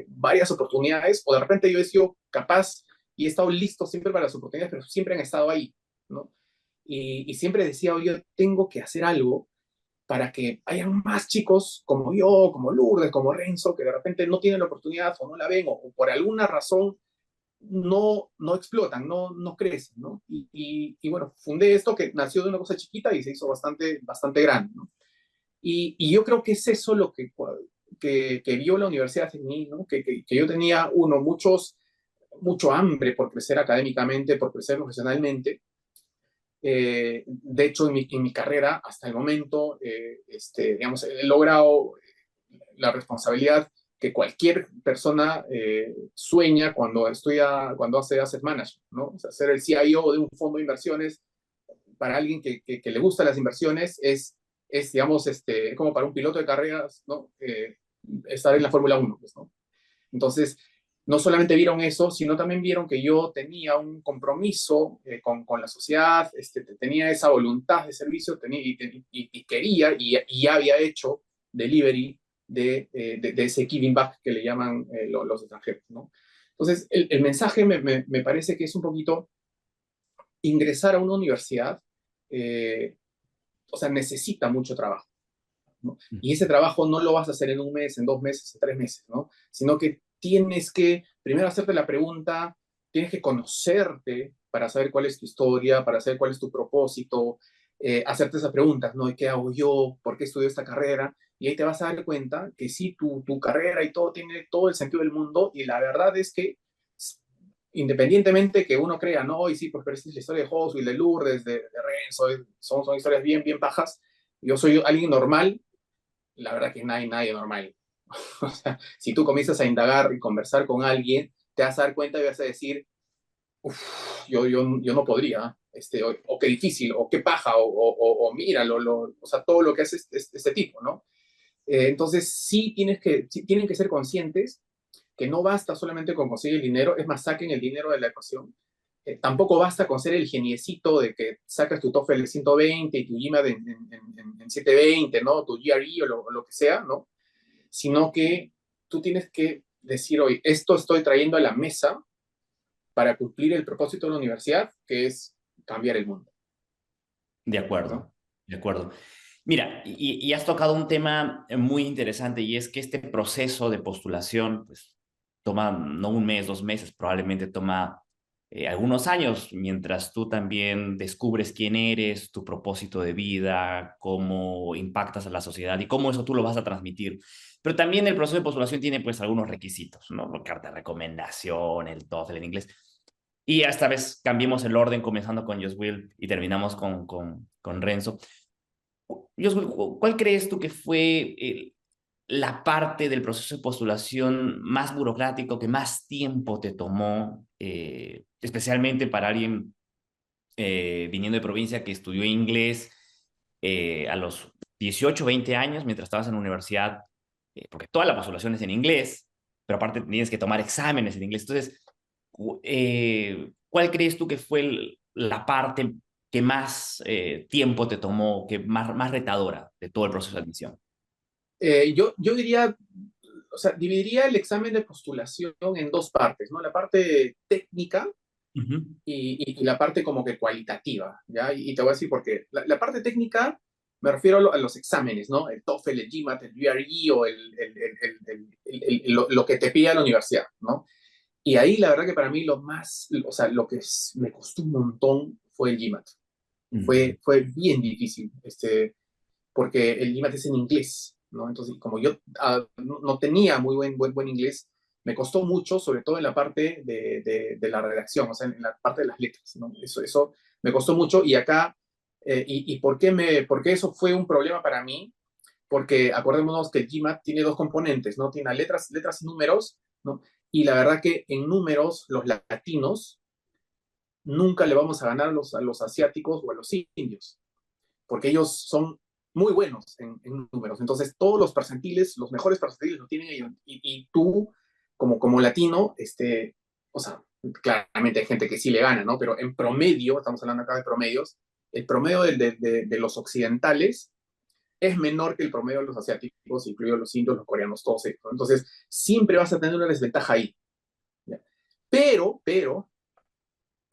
Speaker 4: varias oportunidades, o de repente yo he sido capaz y he estado listo siempre para las oportunidades, pero siempre han estado ahí. ¿no? Y siempre decía, oye, yo tengo que hacer algo para que haya más chicos como yo, como Lourdes, como Renzo, que de repente no tienen la oportunidad o no la ven o por alguna razón no explotan, no crecen, ¿no? Y bueno, fundé esto que nació de una cosa chiquita y se hizo bastante grande, ¿no? Y yo creo que es eso lo que vio la universidad en mí, ¿no? Que yo tenía, mucho hambre por crecer académicamente, por crecer profesionalmente. De hecho, en mi carrera, hasta el momento, digamos, he logrado la responsabilidad que cualquier persona sueña cuando hace asset management, ¿no? O sea, ser el CIO de un fondo de inversiones para alguien que le gustan las inversiones digamos, como para un piloto de carreras, ¿no? Estar en la Fórmula 1, pues, ¿no? Entonces, no solamente vieron eso, sino también vieron que yo tenía un compromiso con la sociedad, tenía esa voluntad de servicio, y quería, y ya había hecho delivery de ese giving back que le llaman los extranjeros, ¿no? Entonces, el mensaje me parece que es un poquito ingresar a una universidad, o sea, necesita mucho trabajo, ¿no? Y ese trabajo no lo vas a hacer en un mes, en 2 meses, en 3 meses, ¿no? Sino que tienes que primero hacerte la pregunta, tienes que conocerte para saber cuál es tu historia, para saber cuál es tu propósito, hacerte esas preguntas, ¿no? ¿Y qué hago yo? ¿Por qué estudio esta carrera? Y ahí te vas a dar cuenta que sí, tu carrera y todo tiene todo el sentido del mundo, y la verdad es que independientemente que uno crea, no, y sí, pues pero esta es la historia de Josué, de Lourdes, de Renzo, son historias bien pajas, yo soy alguien normal, la verdad que nadie normal. O sea, si tú comienzas a indagar y conversar con alguien, te vas a dar cuenta y vas a decir, uff, yo no podría, o qué difícil, o qué paja, o mira, o sea, todo lo que hace este tipo, ¿no? Entonces, sí tienen que ser conscientes que no basta solamente con conseguir el dinero, es más, saquen el dinero de la ecuación. Tampoco basta con ser el geniecito de que sacas tu TOEFL 120 y tu GMAT en 720, ¿no? Tu GRE o lo que sea, ¿no? Sino que tú tienes que decir hoy, esto estoy trayendo a la mesa para cumplir el propósito de la universidad, que es cambiar el mundo,
Speaker 1: De
Speaker 4: ¿no?
Speaker 1: acuerdo, de acuerdo. Mira, y has tocado un tema muy interesante y es que este proceso de postulación, pues, toma no un mes, 2 meses, probablemente toma algunos años, mientras tú también descubres quién eres, tu propósito de vida, cómo impactas a la sociedad y cómo eso tú lo vas a transmitir. Pero también el proceso de postulación tiene pues algunos requisitos, ¿no? Carta de recomendación, el TOEFL en inglés. Y esta vez cambiemos el orden, comenzando con Just Will y terminamos con Renzo. ¿Cuál crees tú que fue la parte del proceso de postulación más burocrático que más tiempo te tomó, especialmente para alguien viniendo de provincia que estudió inglés a los 18, 20 años mientras estabas en la universidad, porque toda la postulación es en inglés, pero aparte tienes que tomar exámenes en inglés. Entonces, ¿cuál crees tú que fue la parte que más tiempo te tomó, que más retadora de todo el proceso de admisión?
Speaker 4: Yo diría, o sea, dividiría el examen de postulación en dos partes, ¿no? La parte técnica
Speaker 1: Ujú.
Speaker 4: y la parte como que cualitativa, ¿ya? Y te voy a decir por qué. La parte técnica me refiero a los exámenes, ¿no? El TOEFL, el GMAT, el GRE o lo que te pide la universidad, ¿no? Y ahí la verdad que para mí o sea, lo que me costó un montón fue el GMAT.
Speaker 1: Ujú.
Speaker 4: Fue bien difícil, porque el GMAT es en inglés, ¿no? Entonces, como yo no tenía muy buen inglés, me costó mucho, sobre todo en la parte de la redacción, o sea, en la parte de las letras, ¿no? Eso me costó mucho y acá, y por qué eso fue un problema para mí? Porque acordémonos que el GMAT tiene dos componentes, ¿no? Tiene letras y números, ¿no? Y la verdad que en números, los latinos nunca le vamos a ganar a los asiáticos o a los indios, porque ellos son muy buenos en números. Entonces, todos los percentiles, los mejores percentiles los tienen ellos. Y tú, como latino, o sea, claramente hay gente que sí le gana, ¿no? Pero en promedio, estamos hablando acá de promedios, el promedio de los occidentales es menor que el promedio de los asiáticos, incluidos los indios, los coreanos, todos ellos, ¿no? Entonces, siempre vas a tener una desventaja ahí. ¿Ya? Pero,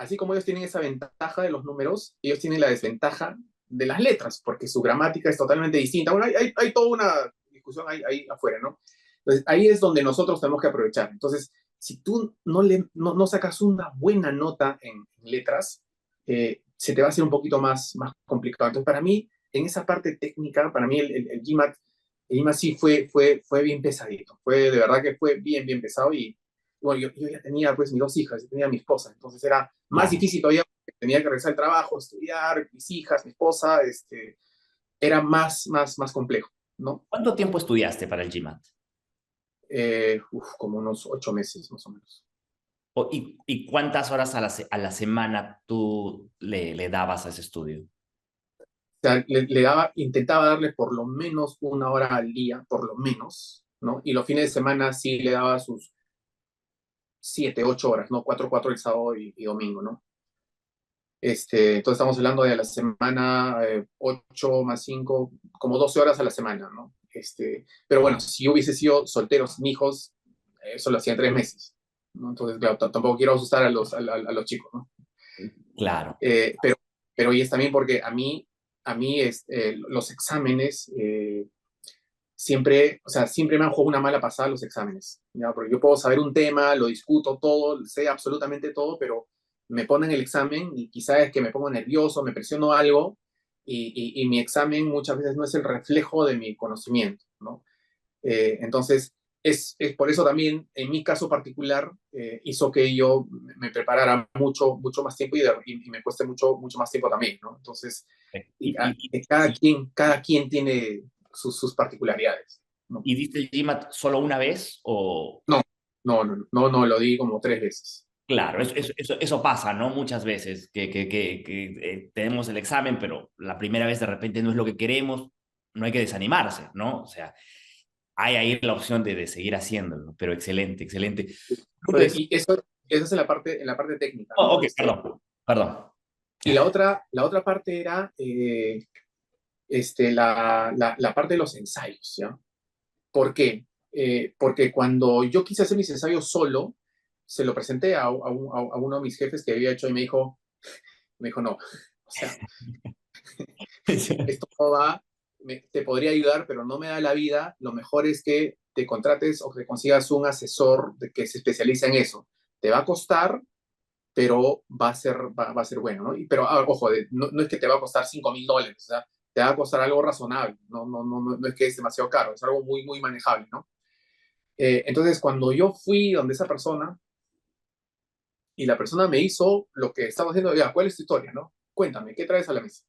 Speaker 4: así como ellos tienen esa ventaja de los números, ellos tienen la desventaja de las letras, porque su gramática es totalmente distinta. Bueno, hay toda una discusión ahí afuera, ¿no? Entonces, ahí es donde nosotros tenemos que aprovechar. Entonces, si tú no sacas una buena nota en letras, se te va a hacer un poquito más complicado. Entonces, para mí, en esa parte técnica, para mí el GMAT sí fue bien pesadito. Fue, de verdad que fue bien pesado y bueno, yo ya tenía pues mis dos hijas, yo tenía mi esposa, entonces era más
Speaker 1: Claro.
Speaker 4: difícil todavía porque tenía que regresar al trabajo, estudiar, mis hijas, mi esposa, era más complejo, ¿no?
Speaker 1: ¿Cuánto tiempo estudiaste para el GMAT?
Speaker 4: Como unos 8 meses más o menos.
Speaker 1: ¿Y cuántas horas a la semana tú le dabas a ese estudio?
Speaker 4: O sea, intentaba darle por lo menos 1 hora al día, por lo menos, ¿no? Y los fines de semana sí le daba sus 7, 8 horas, ¿no? Cuatro el sábado y domingo, ¿no? Entonces estamos hablando de a la semana, 8 más 5, como 12 horas a la semana, ¿no? Pero bueno, si yo hubiese sido soltero sin hijos, eso lo hacía en 3 meses, ¿no? Entonces, claro, tampoco quiero asustar a los chicos, ¿no?
Speaker 1: Claro.
Speaker 4: Pero y es también porque a mí los exámenes siempre, o sea, siempre me han jugado una mala pasada los exámenes, ¿ya? Porque yo puedo saber un tema, lo discuto todo, sé absolutamente todo, pero me ponen el examen y quizás es que me pongo nervioso, me presiono algo y mi examen muchas veces no es el reflejo de mi conocimiento, ¿no? Entonces, es por eso también, en mi caso particular, hizo que yo me preparara mucho más tiempo y me cueste mucho más tiempo también, ¿no? Entonces, y,
Speaker 1: ¿Y,
Speaker 4: a-
Speaker 1: y,
Speaker 4: cada quien tiene sus particularidades, ¿no?
Speaker 1: y diste el GMAT solo una vez o...?
Speaker 4: No, no, lo di como 3 veces.
Speaker 1: Claro, eso pasa, ¿no? Muchas veces que tenemos el examen, pero la primera vez de repente no es lo que queremos, no hay que desanimarse, ¿no? O sea, hay ahí la opción de seguir haciéndolo, pero excelente, excelente.
Speaker 4: Entonces,
Speaker 1: Lourdes,
Speaker 4: y eso es en la parte técnica,
Speaker 1: oh,
Speaker 4: ¿no?
Speaker 1: ok, perdón.
Speaker 4: Y la otra parte era la parte de los ensayos, ¿ya? ¿Por qué? Porque cuando yo quise hacer mis ensayos solo, se lo presenté a uno de mis jefes que había hecho y me dijo, no, o sea, esto no va, te podría ayudar, pero no me da la vida, lo mejor es que te contrates o que consigas un asesor que se especializa en eso. Te va a costar, pero va a ser bueno, ¿no? Pero ojo, no es que te va a costar $5,000, o sea, te va a costar algo razonable, no es que es demasiado caro, es algo muy manejable, ¿no? Entonces, cuando yo fui donde esa persona y la persona me hizo lo que estaba haciendo, ya, ¿cuál es tu historia, no? Cuéntame, ¿qué traes a la mesa?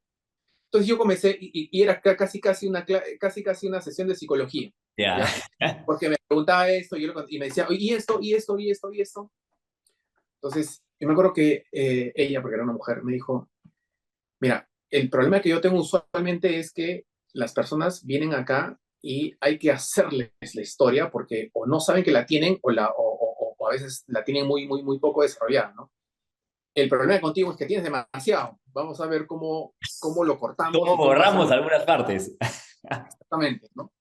Speaker 4: Entonces yo comencé y era casi una sesión de psicología,
Speaker 1: Ya.
Speaker 4: ¿ya? Porque me preguntaba esto y me decía, y esto, y esto, y esto, y esto. Entonces, yo me acuerdo que ella, porque era una mujer, me dijo, mira, el problema que yo tengo usualmente es que las personas vienen acá y hay que hacerles la historia porque o no saben que la tienen o a veces la tienen muy poco desarrollada, ¿no? El problema contigo es que tienes demasiado. Vamos a ver cómo lo cortamos
Speaker 1: ¿Cómo
Speaker 4: y cómo
Speaker 1: borramos
Speaker 4: hacemos
Speaker 1: algunas partes?
Speaker 4: exactamente, ¿no?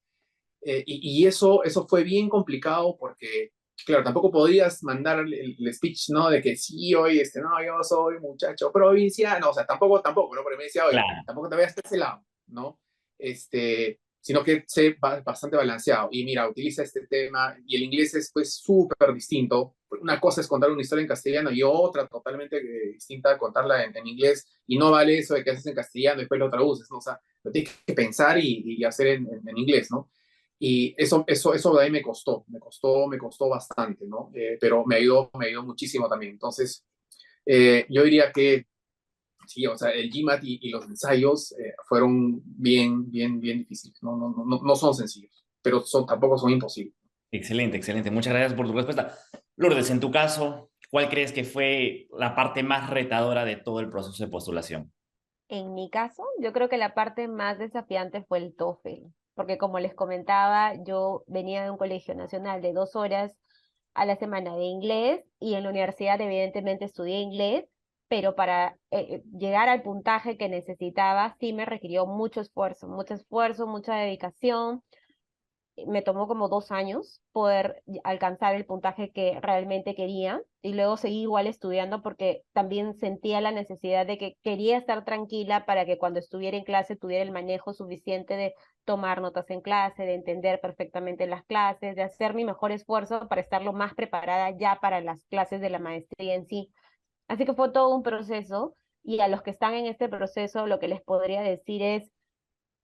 Speaker 4: Y eso fue bien complicado porque, claro, tampoco podías mandar el speech, ¿no? De que sí, hoy, no, yo soy muchacho provinciano, o sea, tampoco, ¿no? Porque me decía, oye,
Speaker 1: Claro.
Speaker 4: tampoco te vayas a ese lado, ¿no? Sino que sé bastante balanceado. Y mira, utiliza este tema, y el inglés es pues súper distinto. Una cosa es contar una historia en castellano y otra totalmente distinta contarla en inglés, y no vale eso de que haces en castellano y después lo traduces, ¿no? O sea, lo tienes que pensar y hacer en inglés, ¿no? Y eso de ahí me costó bastante, ¿no? Pero me ayudó muchísimo también. Entonces, yo diría que sí, o sea, el GMAT y los ensayos fueron bien difíciles. No son sencillos, pero tampoco son imposibles.
Speaker 1: Excelente, excelente. Muchas gracias por tu respuesta. Lourdes, en tu caso, ¿cuál crees que fue la parte más retadora de todo el proceso de postulación?
Speaker 3: En mi caso, yo creo que la parte más desafiante fue el TOEFL, porque como les comentaba, yo venía de un colegio nacional de 2 horas a la semana de inglés y en la universidad evidentemente estudié inglés, pero para llegar al puntaje que necesitaba sí me requirió mucho esfuerzo, mucha dedicación. me tomó como 2 años poder alcanzar el puntaje que realmente quería y luego seguí igual estudiando porque también sentía la necesidad de que quería estar tranquila para que cuando estuviera en clase tuviera el manejo suficiente de tomar notas en clase, de entender perfectamente las clases, de hacer mi mejor esfuerzo para estar lo más preparada ya para las clases de la maestría en sí. Así que fue todo un proceso y a los que están en este proceso lo que les podría decir es,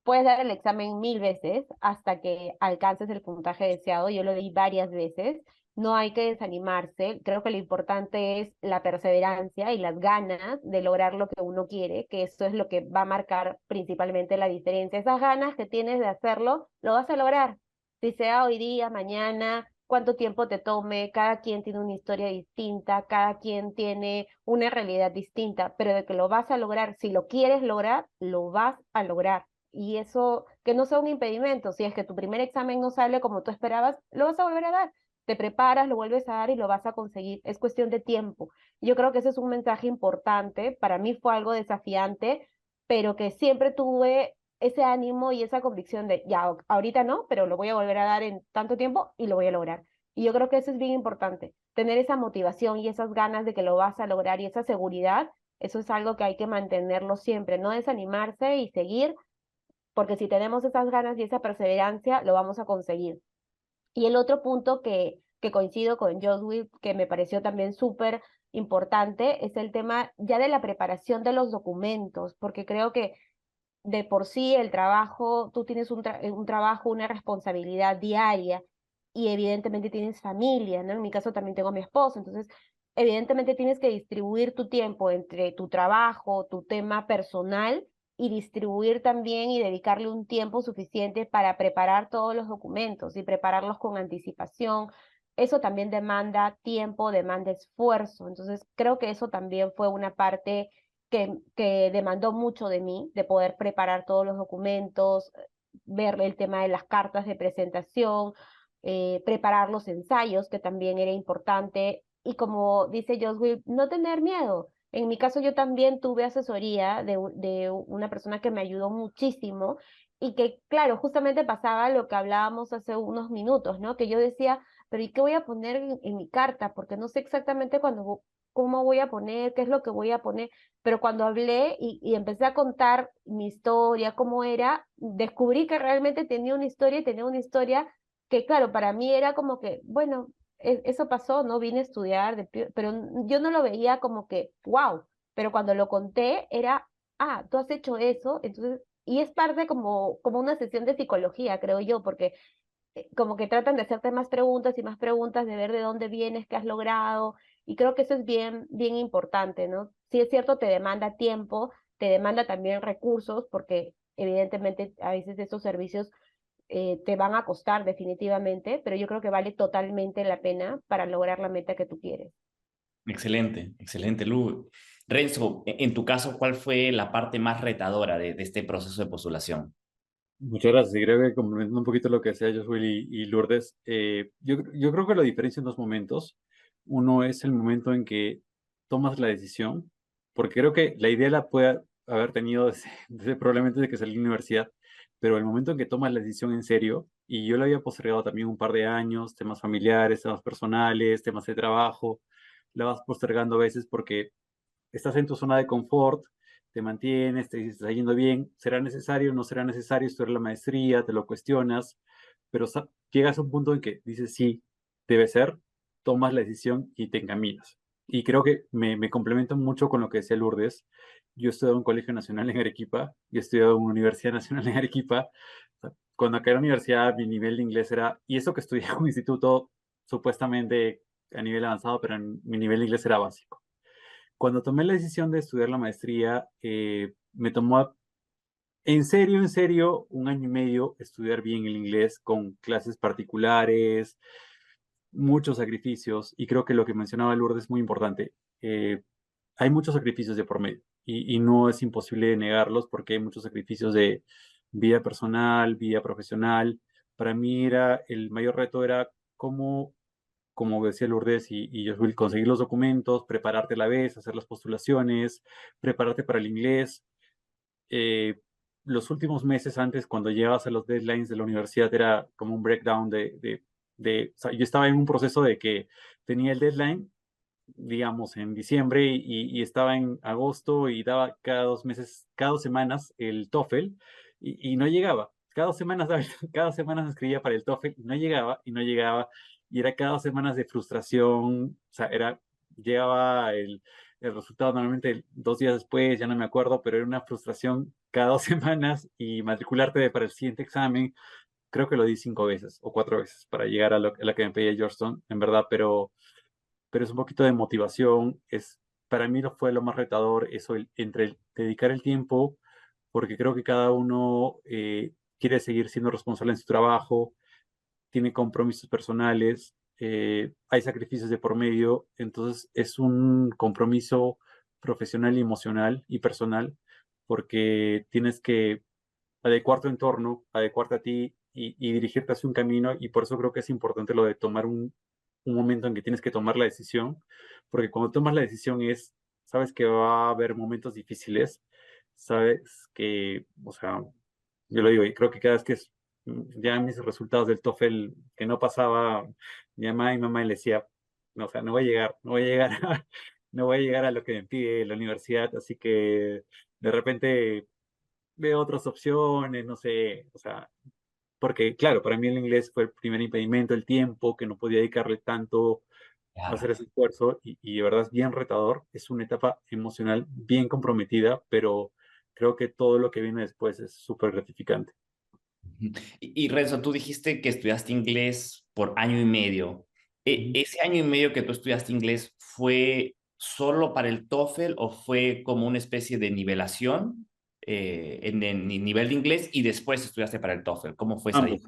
Speaker 3: puedes dar el examen 1000 veces hasta que alcances el puntaje deseado. Yo lo di varias veces. No hay que desanimarse. Creo que lo importante es la perseverancia y las ganas de lograr lo que uno quiere, que eso es lo que va a marcar principalmente la diferencia. Esas ganas que tienes de hacerlo, lo vas a lograr. Si sea hoy día, mañana, cuánto tiempo te tome, cada quien tiene una historia distinta, cada quien tiene una realidad distinta, pero de que lo vas a lograr, si lo quieres lograr, lo vas a lograr y eso que no sea un impedimento. Si es que tu primer examen no sale como tú esperabas, lo vas a volver a dar. Te preparas, lo vuelves a dar y lo vas a conseguir. Es cuestión de tiempo. Yo creo que ese es un mensaje importante. Para mí fue algo desafiante, pero que siempre tuve ese ánimo y esa convicción de, ya, ahorita no, pero lo voy a volver a dar en tanto tiempo y lo voy a lograr. Y yo creo que eso es bien importante, tener esa motivación y esas ganas de que lo vas a lograr y esa seguridad, eso es algo que hay que mantenerlo siempre, no desanimarse y seguir porque si tenemos esas ganas y esa perseverancia, lo vamos a conseguir. Y el otro punto que coincido con Joswy, que me pareció también súper importante, es el tema ya de la preparación de los documentos, porque creo que de por sí el trabajo, tú tienes un trabajo, una responsabilidad diaria y evidentemente tienes familia, ¿no? En mi caso también tengo a mi esposo, entonces evidentemente tienes que distribuir tu tiempo entre tu trabajo, tu tema personal y distribuir también y dedicarle un tiempo suficiente para preparar todos los documentos y prepararlos con anticipación. Eso también demanda tiempo, demanda esfuerzo. Entonces, creo que eso también fue una parte que demandó mucho de mí, de poder preparar todos los documentos, ver el tema de las cartas de presentación, preparar los ensayos, que también era importante, y como dice Joswy, no tener miedo. En mi caso yo también tuve asesoría de una persona que me ayudó muchísimo y que, claro, justamente pasaba lo que hablábamos hace unos minutos, ¿no? Que yo decía, pero ¿y qué voy a poner en mi carta? Porque no sé exactamente cómo voy a poner, qué es lo que voy a poner, pero cuando hablé y empecé a contar mi historia, cómo era, descubrí que realmente tenía una historia y tenía una historia que, claro, para mí era como que, bueno, eso pasó, no vine a estudiar, pero yo no lo veía como que, wow, pero cuando lo conté era, ah, tú has hecho eso, entonces, y es parte como una sesión de psicología, creo yo, porque como que tratan de hacerte más preguntas y más preguntas, de ver de dónde vienes, qué has logrado, y creo que eso es bien, bien importante, ¿no? Sí es cierto, te demanda tiempo, te demanda también recursos, porque evidentemente a veces estos servicios te van a costar definitivamente, pero yo creo que vale totalmente la pena para lograr la meta que tú quieres.
Speaker 1: Excelente, excelente, Lu. Renzo, en tu caso, ¿cuál fue la parte más retadora de este proceso de postulación?
Speaker 2: Muchas gracias. Y creo que complementando un poquito lo que decía Josué y Lourdes, yo creo que lo diferencia en dos momentos. Uno es el momento en que tomas la decisión, porque creo que la idea la puede haber tenido desde probablemente desde que salí de la universidad, pero el momento en que tomas la decisión en serio, y yo la había postergado también un par de años, temas familiares, temas personales, temas de trabajo, la vas postergando a veces porque estás en tu zona de confort, te mantienes, te dices, está yendo bien, será necesario, no será necesario estudiar la maestría, te lo cuestionas, pero llegas a un punto en que dices, sí, debe ser, tomas la decisión y te encaminas. Y creo que me complemento mucho con lo que decía Lourdes. Yo he estudiado en un colegio nacional en Arequipa y he estudiado en una universidad nacional en Arequipa. Cuando acabé en la universidad, mi nivel de inglés era, y eso que estudié en un instituto supuestamente a nivel avanzado, pero mi nivel de inglés era básico. Cuando tomé la decisión de estudiar la maestría, me tomó en serio, un año y medio estudiar bien el inglés con clases particulares, muchos sacrificios, y creo que lo que mencionaba Lourdes es muy importante. Hay muchos sacrificios de por medio, y no es imposible negarlos porque hay muchos sacrificios de vida personal, vida profesional. Para mí el mayor reto era cómo, como decía Lourdes y yo, conseguir los documentos, prepararte a la vez, hacer las postulaciones, prepararte para el inglés. Eh, los últimos meses antes, cuando llegabas a los deadlines de la universidad, era como un breakdown o sea, yo estaba en un proceso de que tenía el deadline, digamos, en diciembre y estaba en agosto y daba cada 2 meses, cada 2 semanas el TOEFL y no llegaba. Cada 2 semanas, cada semana me escribía para el TOEFL y no llegaba y no llegaba y era cada 2 semanas de frustración, o sea, llegaba el resultado normalmente 2 días después, ya no me acuerdo, pero era una frustración cada 2 semanas y matricularte para el siguiente examen. Creo que lo di 5 veces o 4 veces para llegar a la que me pedía Georgetown, en verdad, pero es un poquito de motivación. Para mí fue lo más retador, eso, entre dedicar el tiempo, porque creo que cada uno quiere seguir siendo responsable en su trabajo, tiene compromisos personales, hay sacrificios de por medio, entonces es un compromiso profesional y emocional y personal, porque tienes que adecuar tu entorno, adecuarte a ti y dirigirte hacia un camino, y por eso creo que es importante lo de tomar un momento en que tienes que tomar la decisión, porque cuando tomas la decisión sabes que va a haber momentos difíciles, sabes que, o sea, yo lo digo, y creo que cada vez ya mis resultados del TOEFL que no pasaba, llamaba a mi mamá y le decía, no, o sea, no voy a llegar, no voy a llegar, no voy a llegar a lo que me pide la universidad, así que de repente veo otras opciones, no sé, o sea, porque claro, para mí el inglés fue el primer impedimento, el tiempo, que no podía dedicarle tanto a
Speaker 1: Claro.
Speaker 2: hacer ese esfuerzo y de verdad es bien retador, es una etapa emocional bien comprometida, pero creo que todo lo que viene después es súper gratificante.
Speaker 1: Ujú. Y Renzo, tú dijiste que estudiaste inglés por año y medio.
Speaker 2: Ujú.
Speaker 1: ¿Ese año y medio que tú estudiaste inglés fue solo para el TOEFL o fue como una especie de nivelación en el nivel de inglés y después estudiaste para el TOEFL? ¿Cómo fue esa
Speaker 2: Ambos,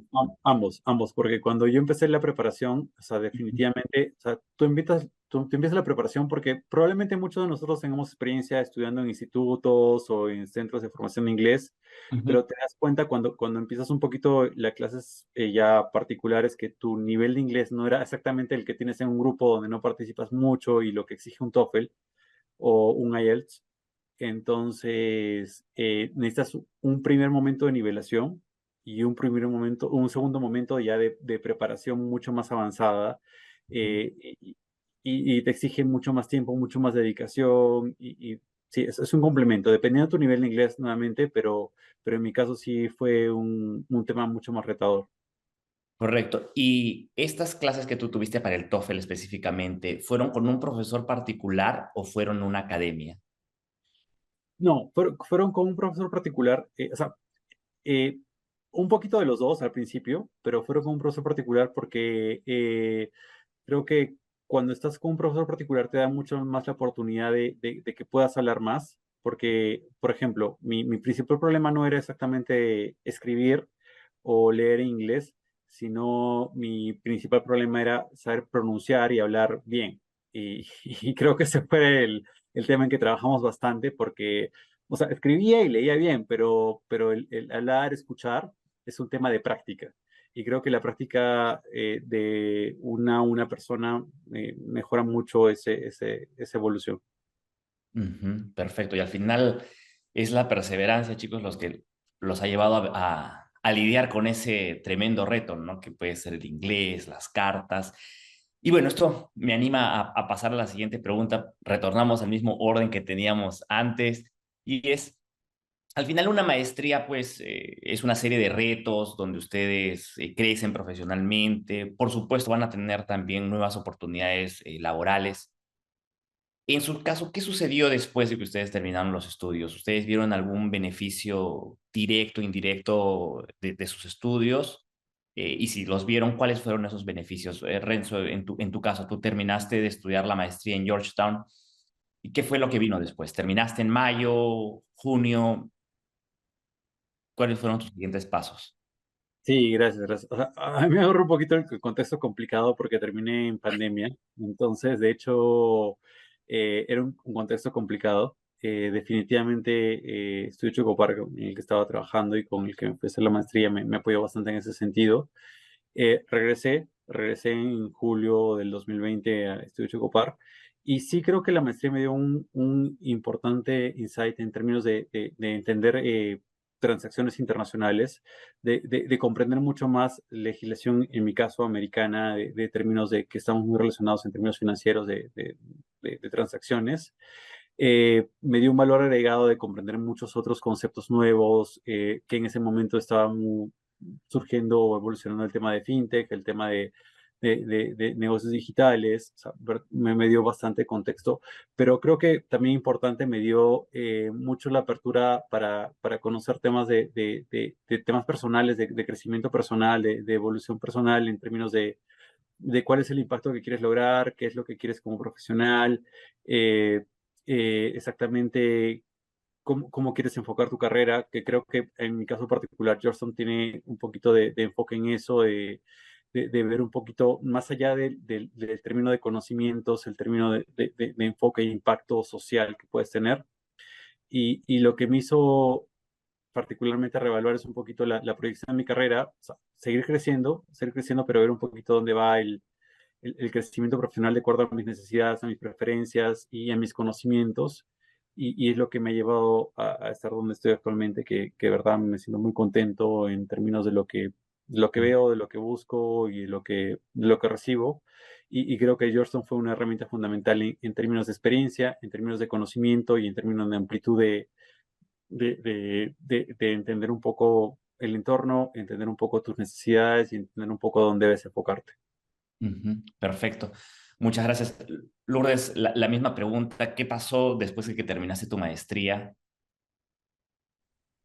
Speaker 1: dinámica?
Speaker 2: ambos, porque cuando yo empecé la preparación, o sea,
Speaker 1: Ujú,
Speaker 2: definitivamente, o sea, tú empiezas la preparación porque probablemente muchos de nosotros tengamos experiencia estudiando en institutos o en centros de formación de inglés,
Speaker 1: ujú.
Speaker 2: pero te das cuenta cuando empiezas un poquito las clases ya particulares que tu nivel de inglés no era exactamente el que tienes en un grupo donde no participas mucho y lo que exige un TOEFL o un IELTS. Entonces, necesitas un primer momento de nivelación y un segundo momento ya de preparación mucho más avanzada. eh, y, y te exige mucho más tiempo, mucho más dedicación. Y sí, es un complemento, dependiendo de tu nivel de inglés nuevamente, pero en mi caso sí fue un tema mucho más retador.
Speaker 1: Correcto. ¿Y estas clases que tú tuviste para el TOEFL específicamente, fueron con un profesor particular o fueron una academia?
Speaker 2: No, fueron con un profesor particular, o sea, eh, un poquito de los dos al principio, pero fueron con un profesor particular porque creo que cuando estás con un profesor particular te da mucho más la oportunidad de que puedas hablar más, porque, por ejemplo, mi principal problema no era exactamente escribir o leer en inglés, sino mi principal problema era saber pronunciar y hablar bien. Y creo que ese fue el tema en que trabajamos bastante, porque, o sea, escribía y leía bien, pero el hablar, escuchar, es un tema de práctica. Y creo que la práctica de una persona mejora mucho esa evolución.
Speaker 1: Ujú, perfecto. Y al final es la perseverancia, chicos, los que los ha llevado a lidiar con ese tremendo reto, ¿no? Que puede ser el inglés, las cartas. Y bueno, esto me anima a pasar a la siguiente pregunta. Retornamos al mismo orden que teníamos antes y es, al final una maestría, pues, es una serie de retos donde ustedes crecen profesionalmente. Por supuesto, van a tener también nuevas oportunidades laborales. En su caso, ¿qué sucedió después de que ustedes terminaron los estudios? ¿Ustedes vieron algún beneficio directo, indirecto de sus estudios? Y si los vieron, ¿cuáles fueron esos beneficios? Renzo, en tu caso, tú terminaste de estudiar la maestría en Georgetown. ¿Y qué fue lo que vino después? ¿Terminaste en mayo, junio? ¿Cuáles fueron tus siguientes pasos?
Speaker 2: Sí, gracias, gracias. O sea, a mí me agarró un poquito el contexto complicado porque terminé en pandemia. Entonces, de hecho, era un contexto complicado. Definitivamente, Estudio Chocopar, con el que estaba trabajando y con el que empecé la maestría, me apoyó bastante en ese sentido. Regresé en julio del 2020 a Estudio Chocopar. Y sí creo que la maestría me dio un importante insight en términos de entender transacciones internacionales, de comprender mucho más legislación, en mi caso americana, de términos de que estamos muy relacionados en términos financieros de transacciones. Me dio un valor agregado de comprender muchos otros conceptos nuevos que en ese momento estaban surgiendo o evolucionando el tema de fintech, el tema de negocios digitales. O sea, me dio bastante contexto, pero creo que también importante me dio mucho la apertura para conocer temas de temas personales, de crecimiento personal, de evolución personal en términos de cuál es el impacto que quieres lograr, qué es lo que quieres como profesional, eh, exactamente cómo quieres enfocar tu carrera, que creo que en mi caso particular, Georgetown tiene un poquito de enfoque en eso, de ver un poquito más allá del término de conocimientos, el término de enfoque e impacto social que puedes tener. Y lo que me hizo particularmente reevaluar es un poquito la proyección de mi carrera, o sea, seguir creciendo, pero ver un poquito dónde va el crecimiento profesional de acuerdo a mis necesidades, a mis preferencias y a mis conocimientos. Y es lo que me ha llevado a estar donde estoy actualmente, que de verdad me siento muy contento en términos de lo que veo, de lo que busco y de lo que recibo. Y creo que Georgetown fue una herramienta fundamental en términos de experiencia, en términos de conocimiento y en términos de amplitud de entender un poco el entorno, entender un poco tus necesidades y entender un poco dónde debes enfocarte.
Speaker 1: Perfecto. Muchas gracias. Lourdes, la misma pregunta. ¿Qué pasó después de que terminaste tu maestría?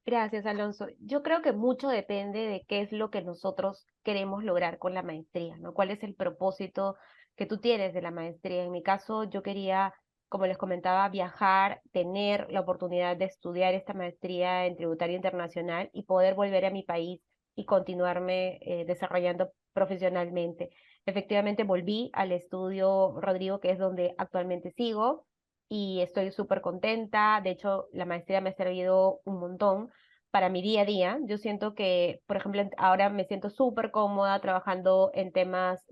Speaker 3: Gracias, Alonso. Yo creo que mucho depende de qué es lo que nosotros queremos lograr con la maestría, ¿no? ¿Cuál es el propósito que tú tienes de la maestría? En mi caso, yo quería, como les comentaba, viajar, tener la oportunidad de estudiar esta maestría en tributario internacional y poder volver a mi país y continuarme desarrollando profesionalmente. Efectivamente, volví al estudio Rodrigo, que es donde actualmente sigo, y estoy súper contenta. De hecho, la maestría me ha servido un montón para mi día a día. Yo siento que, por ejemplo, ahora me siento súper cómoda trabajando en temas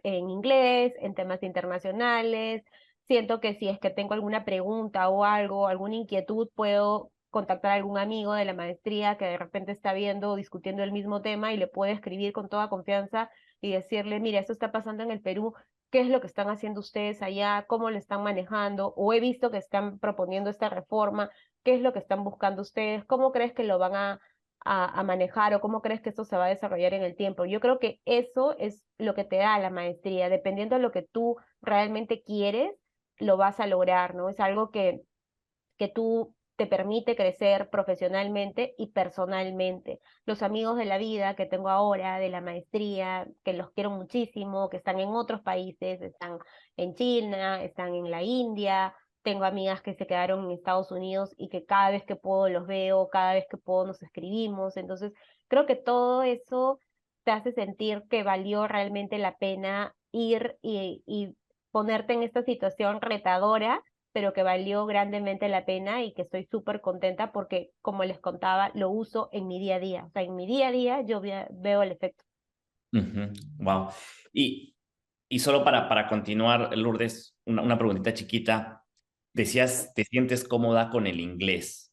Speaker 3: en inglés, en temas internacionales. Siento que si es que tengo alguna pregunta o algo, alguna inquietud, puedo contactar a algún amigo de la maestría que de repente está viendo o discutiendo el mismo tema y le puedo escribir con toda confianza y decirle, mira, esto está pasando en el Perú, qué es lo que están haciendo ustedes allá, cómo lo están manejando, o he visto que están proponiendo esta reforma, qué es lo que están buscando ustedes, cómo crees que lo van a manejar o cómo crees que esto se va a desarrollar en el tiempo. Yo creo que eso es lo que te da la maestría, dependiendo de lo que tú realmente quieres, lo vas a lograr, ¿no? Es algo que tú te permite crecer profesionalmente y personalmente. Los amigos de la vida que tengo ahora, de la maestría, que los quiero muchísimo, que están en otros países, están en China, están en la India, tengo amigas que se quedaron en Estados Unidos y que cada vez que puedo los veo, cada vez que puedo nos escribimos. Entonces, creo que todo eso te hace sentir que valió realmente la pena ir y ponerte en esta situación retadora, pero que valió grandemente la pena y que estoy súper contenta porque, como les contaba, lo uso en mi día a día. O sea, en mi día a día yo veo el efecto.
Speaker 1: Wow. Y solo para continuar, Lourdes, una preguntita chiquita. Decías, te sientes cómoda con el inglés.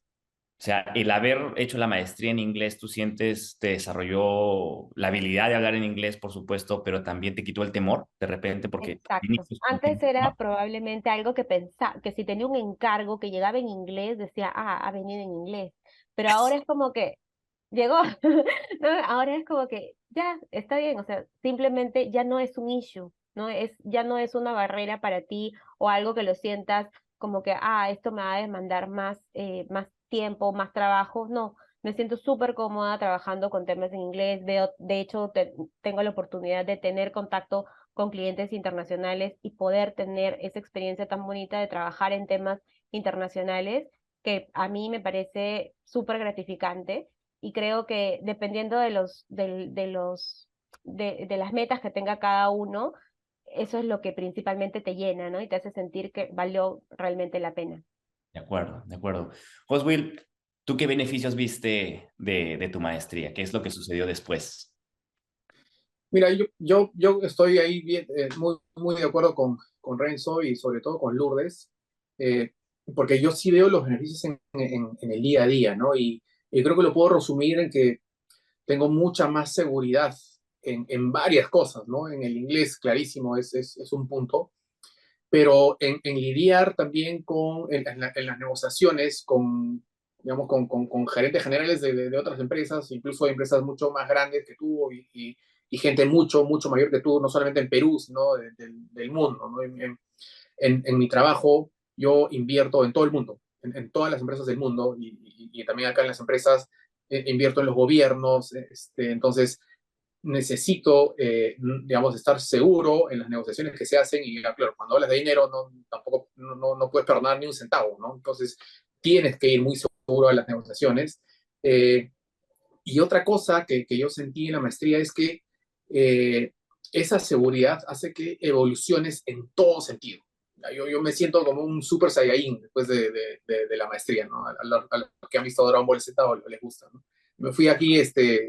Speaker 1: O sea, el haber hecho la maestría en inglés, tú sientes, te desarrolló la habilidad de hablar en inglés, por supuesto, pero también te quitó el temor de repente porque
Speaker 3: Exacto.
Speaker 1: inicios con
Speaker 3: Antes
Speaker 1: gente,
Speaker 3: era
Speaker 1: ¿no?
Speaker 3: probablemente algo que pensaba, que si tenía un encargo que llegaba en inglés, decía, ah, ha venido en inglés. Pero ahora es como que llegó, ¿no? Ahora es como que ya está bien, o sea, simplemente ya no es un issue, ya no es una barrera para ti o algo que lo sientas como que, ah, esto me va a demandar más tiempo, más trabajo. No, me siento súper cómoda trabajando con temas en inglés. Veo, de hecho, tengo la oportunidad de tener contacto con clientes internacionales y poder tener esa experiencia tan bonita de trabajar en temas internacionales que a mí me parece súper gratificante y creo que dependiendo de las metas que tenga cada uno, eso es lo que principalmente te llena, ¿no? Y te hace sentir que valió realmente la pena.
Speaker 1: De acuerdo, de acuerdo. Will, ¿tú qué beneficios viste de tu maestría? ¿Qué es lo que sucedió después?
Speaker 4: Mira, yo estoy ahí bien, muy, muy de acuerdo con Renzo y sobre todo con Lourdes, porque yo sí veo los beneficios en el día a día, ¿no? Y creo que lo puedo resumir en que tengo mucha más seguridad en varias cosas, ¿no? En el inglés, clarísimo, es un punto, pero en lidiar también en las negociaciones con, digamos, con gerentes generales de otras empresas, incluso de empresas mucho más grandes que tú y gente mucho, mucho mayor que tú, no solamente en Perú, sino del mundo, ¿no? En mi trabajo yo invierto en todo el mundo, en todas las empresas del mundo y también acá en las empresas invierto en los gobiernos, entonces necesito, digamos, estar seguro en las negociaciones que se hacen y, claro, cuando hablas de dinero tampoco no puedes perdonar ni un centavo, ¿no? Entonces tienes que ir muy seguro a las negociaciones. Eh, y otra cosa que yo sentí en la maestría es que eh, esa seguridad hace que evoluciones en todo sentido. Yo me siento como un super saiyajin después de la maestría, ¿no? A los que han visto Dragon Ball Z o les gusta, ¿no? Me fui aquí,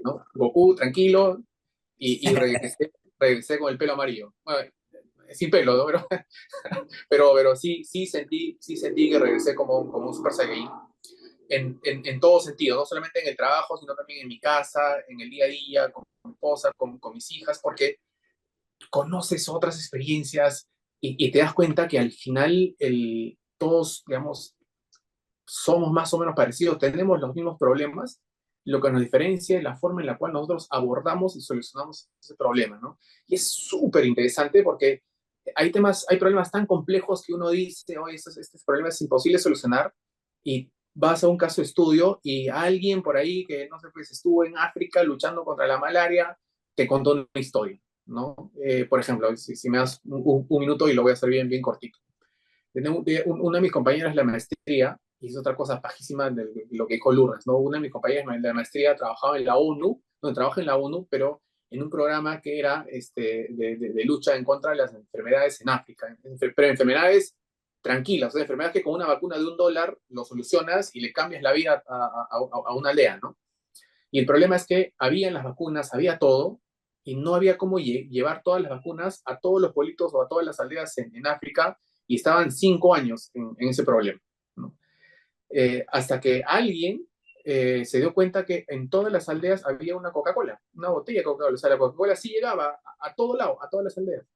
Speaker 4: ¿no? Goku, tranquilo, y regresé con el pelo amarillo. Bueno, sin pelo, ¿no? Pero sí sentí que regresé como un super saiyajin en todo sentido, no solamente en el trabajo, sino también en mi casa, en el día a día, con mi esposa, con mis hijas, porque conoces otras experiencias y te das cuenta que al final todos, digamos, somos más o menos parecidos, tenemos los mismos problemas, lo que nos diferencia es la forma en la cual nosotros abordamos y solucionamos ese problema, ¿no? Y es súper interesante porque hay problemas tan complejos que uno dice, oye, este problema es imposible de solucionar, y vas a un caso de estudio y alguien por ahí que, no sé, pues estuvo en África luchando contra la malaria, te contó una historia, ¿no? Por ejemplo, si me das un minuto y lo voy a hacer bien, bien cortito. Una de mis compañeras de la maestría, y es otra cosa pajísima de lo que dijo Lourdes, ¿no? Una de mis compañeras de la maestría trabajaba en la ONU, donde trabaja en la ONU, pero en un programa que era de lucha en contra de las enfermedades en África, pero enfermedades tranquilas, o sea, enfermedades que con una vacuna de $1 lo solucionas y le cambias la vida a una aldea, ¿no? Y el problema es que había las vacunas, había todo, y no había cómo llevar todas las vacunas a todos los pueblitos o a todas las aldeas en África, y estaban 5 años en ese problema, ¿no? Hasta que alguien se dio cuenta que en todas las aldeas había una Coca-Cola, una botella de Coca-Cola. O sea, la Coca-Cola sí llegaba a todo lado, a todas las aldeas.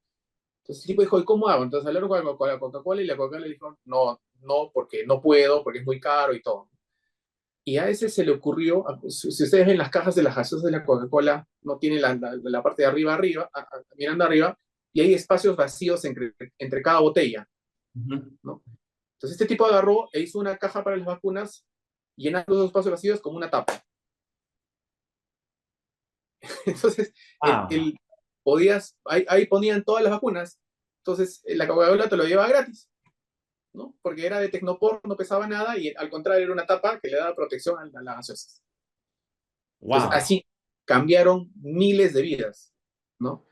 Speaker 4: Entonces el tipo dijo, ¿y cómo hago? Entonces hablaron con la Coca-Cola y la Coca-Cola le dijo, no, no, porque no puedo, porque es muy caro y todo. Y a ese se le ocurrió, si ustedes ven las cajas de las gaseosas de la Coca-Cola, no tiene la parte de arriba, mirando arriba, y hay espacios vacíos entre cada botella, ¿no? Entonces este tipo agarró e hizo una caja para las vacunas, llenando los espacios vacíos con una tapa. Entonces,
Speaker 1: Ah,
Speaker 4: ahí ponían todas las vacunas. Entonces, la Coca-Cola te lo llevaba gratis, ¿no? Porque era de Tecnopor, no pesaba nada, y al contrario era una tapa que le daba protección a las gaseosas. Entonces,
Speaker 1: wow.
Speaker 4: así cambiaron miles de vidas, ¿no?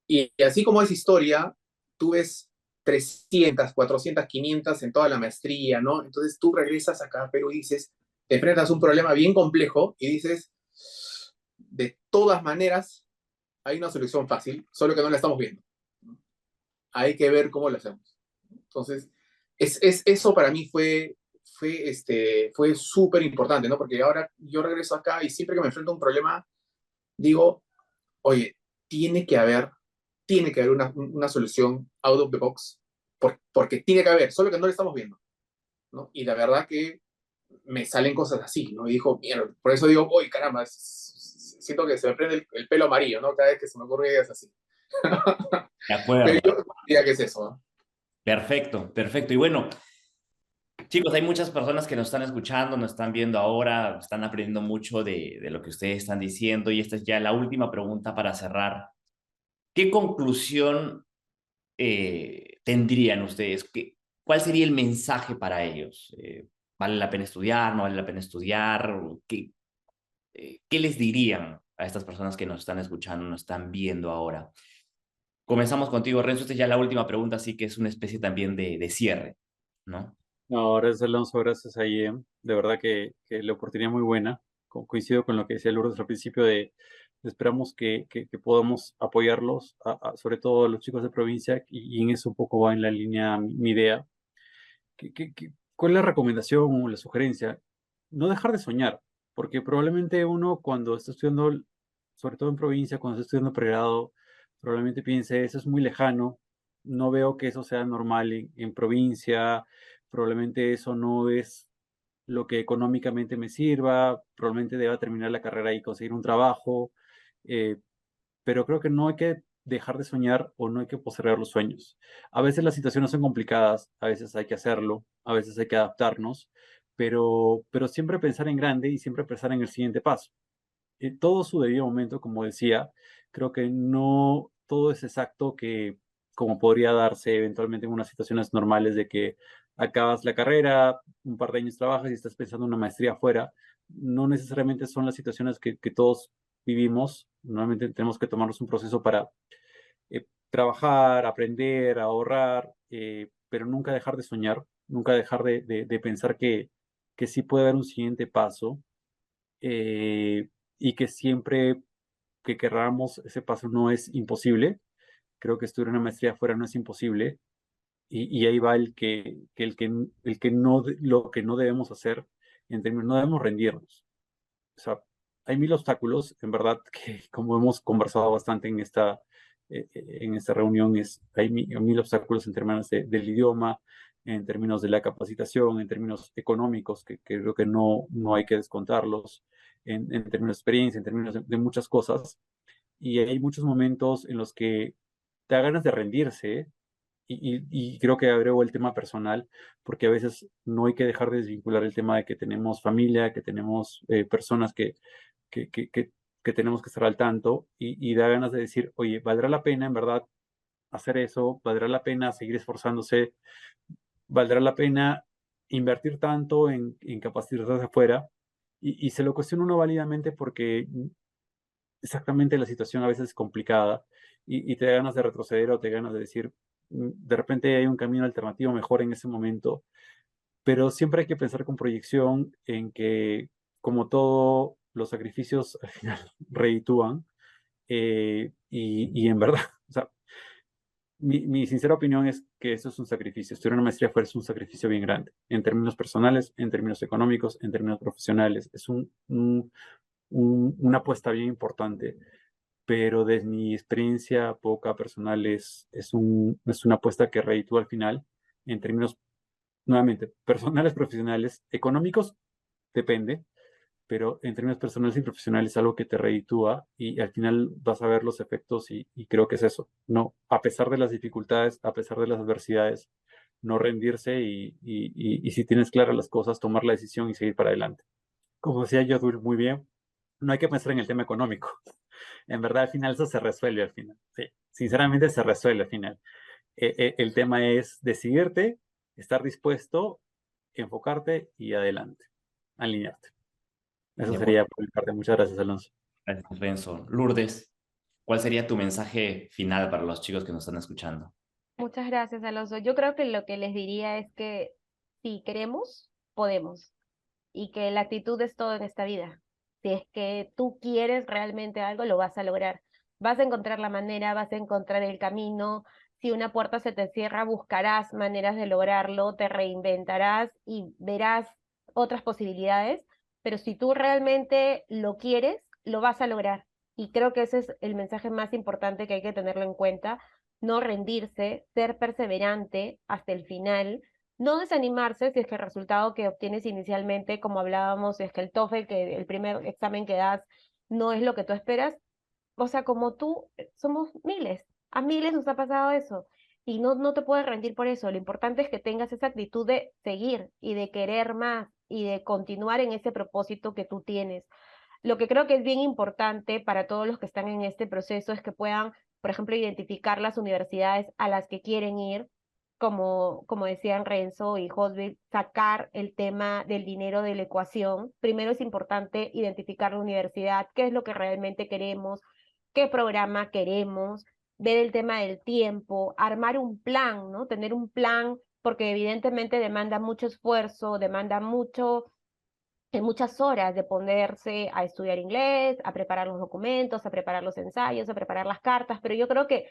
Speaker 4: Y así como es historia, tú ves 300, 400, 500 en toda la maestría, ¿no? Entonces tú regresas acá a Perú y dices, te enfrentas a un problema bien complejo y dices, de todas maneras, hay una solución fácil, solo que no la estamos viendo. Hay que ver cómo lo hacemos. Entonces, eso para mí fue súper importante, ¿no? Porque ahora yo regreso acá y siempre que me enfrento a un problema, digo, oye, tiene que haber, tiene que haber una solución out of the box, porque tiene que haber, solo que no lo estamos viendo, ¿no? Y la verdad que me salen cosas así, ¿no? Y dijo, mierda, por eso digo, uy, caramba, siento que se me prende el pelo amarillo, ¿no? Cada vez que se me ocurre ideas así.
Speaker 1: De
Speaker 4: Pero
Speaker 1: acuerdo.
Speaker 4: yo diría que es eso, ¿no?
Speaker 1: Perfecto, perfecto. Y bueno, chicos, hay muchas personas que nos están escuchando, nos están viendo ahora, están aprendiendo mucho de lo que ustedes están diciendo, y esta es ya la última pregunta para cerrar. ¿Qué conclusión tendrían ustedes? ¿Cuál sería el mensaje para ellos? ¿Vale la pena estudiar? ¿No vale la pena estudiar? ¿Qué les dirían a estas personas que nos están escuchando, nos están viendo ahora? Comenzamos contigo, Renzo. Esta es ya la última pregunta, así que es una especie también de cierre, ¿no?
Speaker 2: No, gracias Alonso, gracias a IEM. De verdad que la oportunidad muy buena. Coincido con lo que decía Lourdes al principio esperamos que podamos apoyarlos, sobre todo a los chicos de provincia, y en eso un poco va en la línea mi idea. ¿Cuál es la recomendación o la sugerencia? No dejar de soñar, porque probablemente uno cuando está estudiando, sobre todo en provincia, cuando está estudiando pregrado, probablemente piense, eso es muy lejano, no veo que eso sea normal en provincia, probablemente eso no es lo que económicamente me sirva, probablemente deba terminar la carrera y conseguir un trabajo, eh, pero creo que no hay que dejar de soñar o no hay que postergar los sueños. A veces las situaciones son complicadas, a veces hay que hacerlo, a veces hay que adaptarnos, pero siempre pensar en grande y siempre pensar en el siguiente paso. Todo su debido momento, como decía, creo que no todo es exacto que como podría darse eventualmente en unas situaciones normales de que acabas la carrera, un par de años trabajas y estás pensando en una maestría afuera, no necesariamente son las situaciones que todos vivimos. Normalmente tenemos que tomarnos un proceso para trabajar, aprender, ahorrar, pero nunca dejar de soñar, nunca dejar de pensar que sí puede haber un siguiente paso, y que siempre que querramos ese paso no es imposible. Creo que estudiar una maestría afuera no es imposible, y ahí va el que no, lo que no debemos hacer, en términos, no debemos rendirnos. O sea, hay mil obstáculos, en verdad, que como hemos conversado bastante en esta reunión, hay mil obstáculos en términos del idioma, en términos de la capacitación, en términos económicos, que creo que no hay que descontarlos, en términos de experiencia, en términos de muchas cosas. Y hay muchos momentos en los que te da ganas de rendirse, y creo que agrego el tema personal, porque a veces no hay que dejar de desvincular el tema de que tenemos familia, que tenemos personas que, que, que, que tenemos que estar al tanto, y da ganas de decir, oye, ¿valdrá la pena en verdad hacer eso? ¿Valdrá la pena seguir esforzándose? ¿Valdrá la pena invertir tanto en capacitarse afuera? Y se lo cuestiona uno válidamente porque exactamente la situación a veces es complicada, y te da ganas de retroceder o te da ganas de decir, de repente hay un camino alternativo mejor en ese momento, pero siempre hay que pensar con proyección en que, como todo, los sacrificios al final reditúan, y en verdad, o sea, mi sincera opinión es que eso es un sacrificio. Estudiar una maestría fuera es un sacrificio bien grande, en términos personales, en términos económicos, en términos profesionales. Es una apuesta bien importante, pero desde mi experiencia poca personal es una apuesta que reditúa al final en términos, nuevamente, personales, profesionales, económicos, depende, pero en términos personales y profesionales es algo que te reditúa, y al final vas a ver los efectos, y creo que es eso, no, a pesar de las dificultades, a pesar de las adversidades, no rendirse, y si tienes claras las cosas, tomar la decisión y seguir para adelante. Como decía Yodul muy bien, no hay que pensar en el tema económico. En verdad, al final eso se resuelve al final. Sí, sinceramente se resuelve al final. El tema es decidirte, estar dispuesto, enfocarte y adelante, alinearte. Eso
Speaker 1: De acuerdo.
Speaker 2: sería por mi parte. Muchas gracias, Alonso.
Speaker 1: Gracias, Renzo. Lourdes, ¿cuál sería tu mensaje final para los chicos que nos están escuchando?
Speaker 3: Muchas gracias, Alonso. Yo creo que lo que les diría es que si queremos, podemos. Y que la actitud es todo en esta vida. Si es que tú quieres realmente algo, lo vas a lograr. Vas a encontrar la manera, vas a encontrar el camino. Si una puerta se te cierra, buscarás maneras de lograrlo, te reinventarás y verás otras posibilidades. Pero si tú realmente lo quieres, lo vas a lograr. Y creo que ese es el mensaje más importante que hay que tenerlo en cuenta. No rendirse, ser perseverante hasta el final, no desanimarse si es que el resultado que obtienes inicialmente, como hablábamos, si es que el TOEFL, que el primer examen que das, no es lo que tú esperas. O sea, como tú, somos miles, a miles nos ha pasado eso. Y no te puedes rendir por eso. Lo importante es que tengas esa actitud de seguir y de querer más y de continuar en ese propósito que tú tienes. Lo que creo que es bien importante para todos los que están en este proceso es que puedan, por ejemplo, identificar las universidades a las que quieren ir, como decían Renzo y José, sacar el tema del dinero de la ecuación. Primero es importante identificar la universidad, qué es lo que realmente queremos, qué programa queremos, ver el tema del tiempo, armar un plan, ¿no? Tener un plan, porque evidentemente demanda mucho esfuerzo, demanda muchas horas de ponerse a estudiar inglés, a preparar los documentos, a preparar los ensayos, a preparar las cartas, pero yo creo que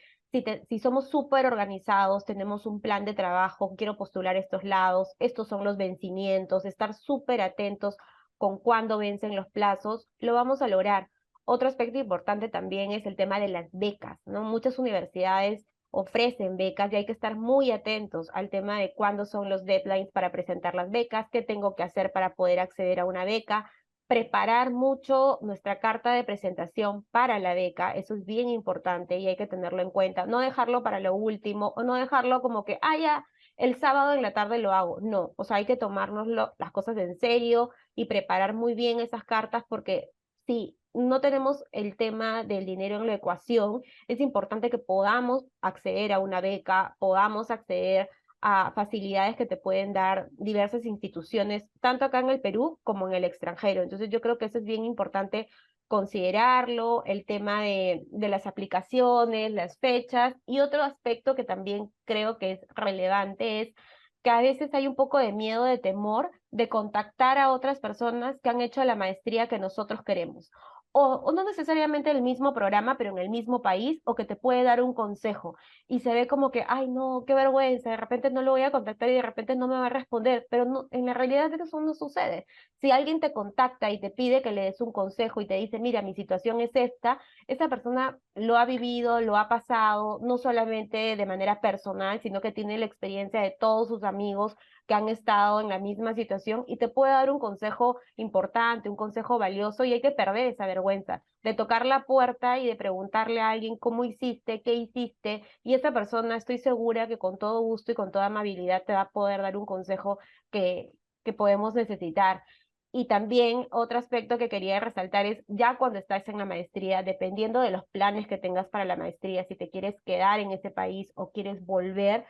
Speaker 3: si somos súper organizados, tenemos un plan de trabajo, quiero postular estos lados, estos son los vencimientos, estar súper atentos, con cuándo vencen los plazos, lo vamos a lograr. Otro aspecto importante también es el tema de las becas, ¿no? Muchas universidades ofrecen becas y hay que estar muy atentos al tema de cuándo son los deadlines para presentar las becas, qué tengo que hacer para poder acceder a una beca, preparar mucho nuestra carta de presentación para la beca, eso es bien importante y hay que tenerlo en cuenta, no dejarlo para lo último o no dejarlo como que, ya, el sábado en la tarde lo hago, no, o sea, hay que tomarnos las cosas en serio y preparar muy bien esas cartas porque si no tenemos el tema del dinero en la ecuación, es importante que podamos acceder a una beca, podamos acceder a facilidades que te pueden dar diversas instituciones, tanto acá en el Perú como en el extranjero. Entonces yo creo que eso es bien importante considerarlo, el tema de las aplicaciones, las fechas, y otro aspecto que también creo que es relevante es que a veces hay un poco de miedo, de temor de contactar a otras personas que han hecho la maestría que nosotros queremos. O no necesariamente el mismo programa, pero en el mismo país, o que te puede dar un consejo. Y se ve como que, ay, no, qué vergüenza, de repente no lo voy a contactar y de repente no me va a responder. Pero no, en la realidad eso no sucede. Si alguien te contacta y te pide que le des un consejo y te dice, mira, mi situación es esta, esa persona lo ha vivido, lo ha pasado, no solamente de manera personal, sino que tiene la experiencia de todos sus amigos que han estado en la misma situación y te puede dar un consejo importante, un consejo valioso, y hay que perder esa vergüenza de tocar la puerta y de preguntarle a alguien cómo hiciste, qué hiciste, y esa persona estoy segura que con todo gusto y con toda amabilidad te va a poder dar un consejo que podemos necesitar. Y también otro aspecto que quería resaltar es ya cuando estás en la maestría, dependiendo de los planes que tengas para la maestría, si te quieres quedar en ese país o quieres volver,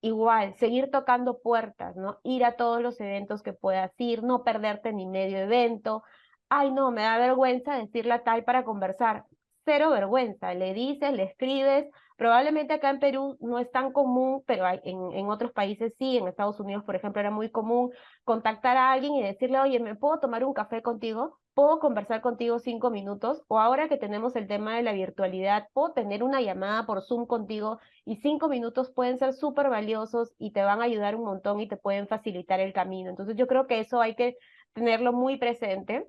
Speaker 3: igual, seguir tocando puertas, ¿no? Ir a todos los eventos que puedas ir, no perderte ni medio evento. Ay, no, me da vergüenza decirle a tal para conversar. Cero vergüenza, le dices, le escribes. Probablemente acá en Perú no es tan común, pero en otros países sí, en Estados Unidos, por ejemplo, era muy común contactar a alguien y decirle, oye, ¿me puedo tomar un café contigo? ¿Puedo conversar contigo 5 minutos? O ahora que tenemos el tema de la virtualidad, ¿puedo tener una llamada por Zoom contigo? Y 5 minutos pueden ser súper valiosos y te van a ayudar un montón y te pueden facilitar el camino. Entonces yo creo que eso hay que tenerlo muy presente,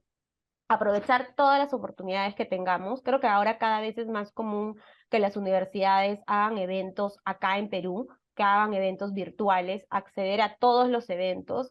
Speaker 3: aprovechar todas las oportunidades que tengamos. Creo que ahora cada vez es más común que las universidades hagan eventos acá en Perú, que hagan eventos virtuales, acceder a todos los eventos.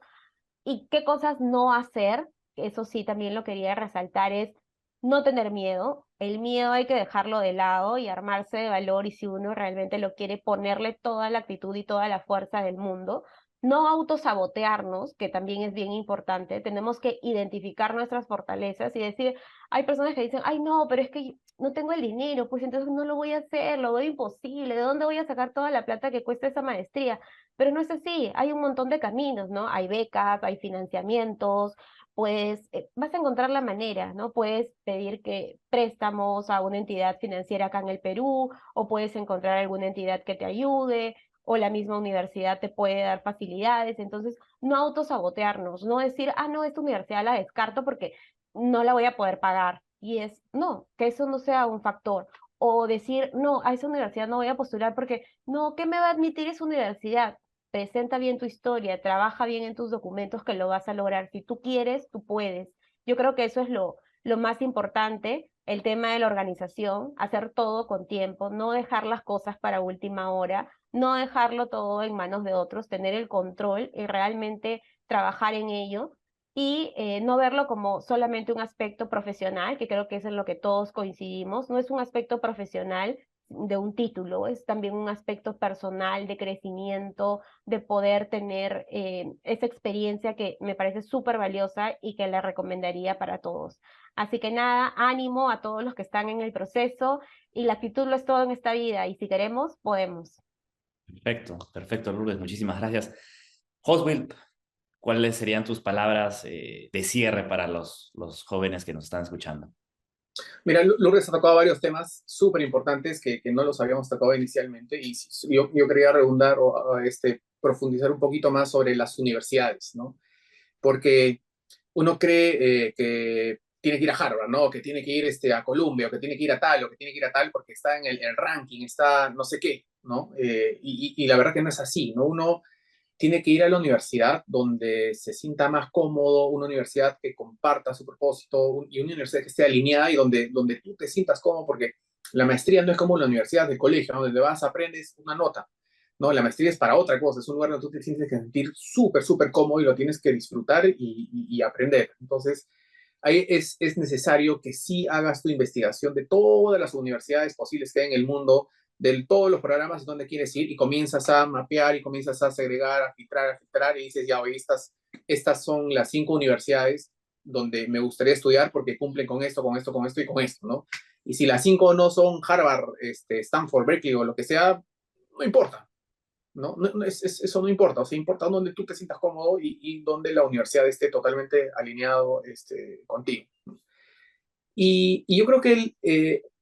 Speaker 3: ¿Y qué cosas no hacer? Eso sí, también lo quería resaltar, es no tener miedo. El miedo hay que dejarlo de lado y armarse de valor, y si uno realmente lo quiere, ponerle toda la actitud y toda la fuerza del mundo. No autosabotearnos, que también es bien importante. Tenemos que identificar nuestras fortalezas y decir, hay personas que dicen, ay no, pero es que no tengo el dinero, pues entonces no lo voy a hacer, lo veo imposible, ¿de dónde voy a sacar toda la plata que cuesta esa maestría? Pero no es así, hay un montón de caminos, ¿no? Hay becas, hay financiamientos, pues vas a encontrar la manera, ¿no? Puedes pedir que préstamos a una entidad financiera acá en el Perú, o puedes encontrar alguna entidad que te ayude, o la misma universidad te puede dar facilidades. Entonces, no autosabotearnos, no decir, no, esta universidad la descarto porque no la voy a poder pagar. Y no, que eso no sea un factor. O decir, no, a esa universidad no voy a postular porque, no, ¿qué me va a admitir esa universidad? Presenta bien tu historia, trabaja bien en tus documentos que lo vas a lograr. Si tú quieres, tú puedes. Yo creo que eso es lo más importante, el tema de la organización, hacer todo con tiempo, no dejar las cosas para última hora, no dejarlo todo en manos de otros, tener el control y realmente trabajar en ello, y no verlo como solamente un aspecto profesional, que creo que es en lo que todos coincidimos. No es un aspecto profesional de un título, es también un aspecto personal de crecimiento, de poder tener esa experiencia que me parece súper valiosa y que le recomendaría para todos. Así que nada, ánimo a todos los que están en el proceso, y la actitud lo es todo en esta vida, y si queremos, podemos.
Speaker 1: Perfecto, perfecto, Lourdes, muchísimas gracias. Joswil, ¿cuáles serían tus palabras de cierre para los jóvenes que nos están escuchando?
Speaker 4: Mira, Lourdes ha tocado varios temas súper importantes que no los habíamos tocado inicialmente, y yo quería redundar o profundizar un poquito más sobre las universidades, ¿no? Porque uno cree que tiene que ir a Harvard, ¿no? Que tiene que ir a Columbia, o que tiene que ir a tal, o que tiene que ir a tal, porque está en el ranking, está no sé qué, ¿no? Y la verdad que no es así, ¿no? Uno tiene que ir a la universidad donde se sienta más cómodo, una universidad que comparta su propósito y una universidad que esté alineada y donde tú te sientas cómodo, porque la maestría no es como la universidad del colegio, ¿no? Donde vas, aprendes una nota, ¿no? La maestría es para otra cosa, es un lugar donde tú te tienes que sentir súper, súper cómodo y lo tienes que disfrutar y aprender. Entonces, ahí es necesario que sí hagas tu investigación de todas las universidades posibles que hay en el mundo, de todos los programas donde quieres ir, y comienzas a mapear y comienzas a segregar, a filtrar, y dices, ya, oye, estas son las 5 universidades donde me gustaría estudiar porque cumplen con esto, con esto, con esto y con esto, ¿no? Y si las 5 no son Harvard, Stanford, Berkeley o lo que sea, no importa, ¿no? Eso no importa, o sea, importa donde tú te sientas cómodo y donde la universidad esté totalmente alineado contigo. Y yo creo que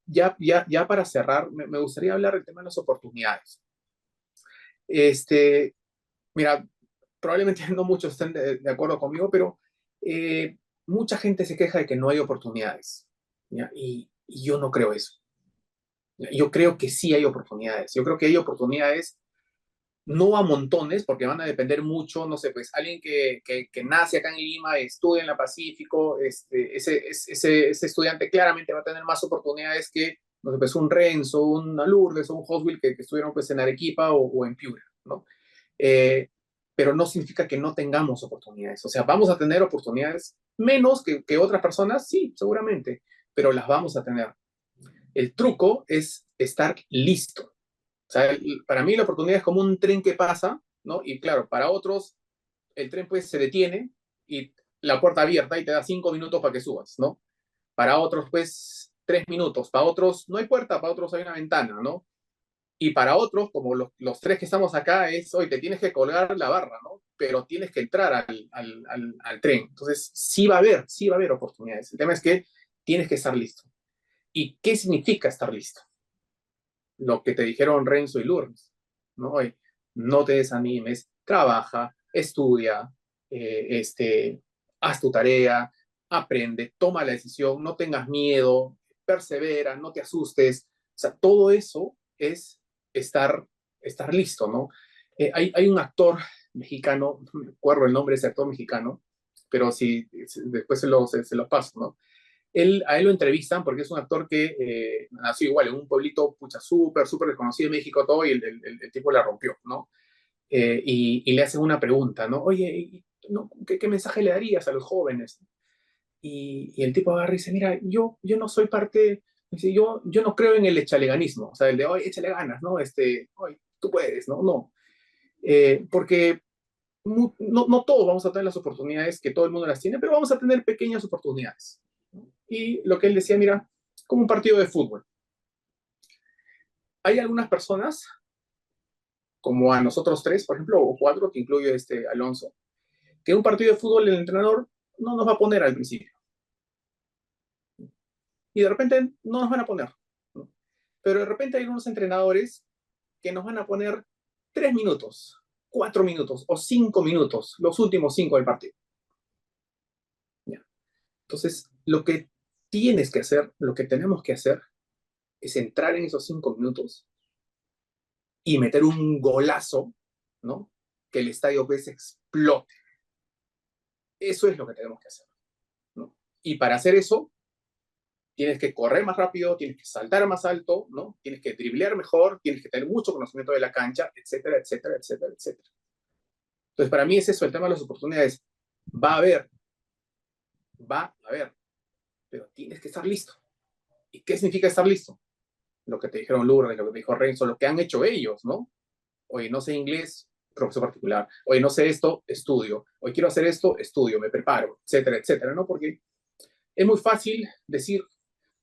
Speaker 4: ya para cerrar, me gustaría hablar del tema de las oportunidades. Mira, probablemente no muchos estén de acuerdo conmigo, pero mucha gente se queja de que no hay oportunidades, ¿ya? Y yo no creo eso. Yo creo que sí hay oportunidades. Yo creo que hay oportunidades no a montones, porque van a depender mucho, no sé, pues alguien que nace acá en Lima, estudia en la Pacífico, ese estudiante claramente va a tener más oportunidades que, no sé, pues un Renzo, un Lourdes o un Hoswil que estuvieron pues en Arequipa o en Piura, ¿no? Eh, pero no significa que no tengamos oportunidades. O sea, vamos a tener oportunidades menos que otras personas, sí, seguramente, pero las vamos a tener. El truco es estar listo. O sea, para mí la oportunidad es como un tren que pasa, ¿no? Y claro, para otros el tren pues se detiene y la puerta abierta y te da 5 minutos para que subas, ¿no? Para otros pues 3 minutos, para otros no hay puerta, para otros hay una ventana, ¿no? Y para otros, como los tres que estamos acá, es, hoy te tienes que colgar la barra, ¿no? Pero tienes que entrar al tren. Entonces, sí va a haber oportunidades. El tema es que tienes que estar listo. ¿Y qué significa estar listo? Lo que te dijeron Renzo y Lourdes, ¿no? Oye, no te desanimes, trabaja, estudia, haz tu tarea, aprende, toma la decisión, no tengas miedo, persevera, no te asustes. O sea, todo eso es estar, estar listo, ¿no? Hay un actor mexicano, no me acuerdo el nombre de ese actor mexicano, pero si después se los paso, ¿no? A él lo entrevistan porque es un actor que nació igual en un pueblito, pucha, súper, súper desconocido en México todo, y el tipo la rompió, ¿no? Y le hacen una pregunta, ¿no? Oye, ¿no? ¿Qué mensaje le darías a los jóvenes? Y el tipo agarra y dice, mira, yo no soy parte, dice, yo no creo en el echaleganismo, o sea, el de, oye, échale ganas, ¿no? Oye, tú puedes, ¿no? No. Porque no todos vamos a tener las oportunidades que todo el mundo las tiene, pero vamos a tener pequeñas oportunidades. Y lo que él decía, mira, como un partido de fútbol. Hay algunas personas, como a nosotros tres, por ejemplo, o cuatro, que incluye Alonso, que un partido de fútbol el entrenador no nos va a poner al principio. Y de repente no nos van a poner, ¿no? Pero de repente hay unos entrenadores que nos van a poner 3 minutos, 4 minutos o 5 minutos, los últimos 5 del partido. ¿Ya? Entonces, lo que tienes que hacer, lo que tenemos que hacer, es entrar en esos 5 minutos y meter un golazo, ¿no? Que el estadio pues explote. Eso es lo que tenemos que hacer, ¿no? Y para hacer eso, tienes que correr más rápido, tienes que saltar más alto, ¿no? Tienes que driblear mejor, tienes que tener mucho conocimiento de la cancha, etcétera, etcétera, etcétera, etcétera. Entonces, para mí es eso, el tema de las oportunidades. Va a haber, pero tienes que estar listo. ¿Y qué significa estar listo? Lo que te dijeron Lourdes, lo que te dijo Renzo, lo que han hecho ellos, ¿no? Oye, no sé inglés, profesor particular. Oye, no sé esto, estudio. Hoy quiero hacer esto, estudio, me preparo, etcétera, etcétera, ¿no? Porque es muy fácil decir,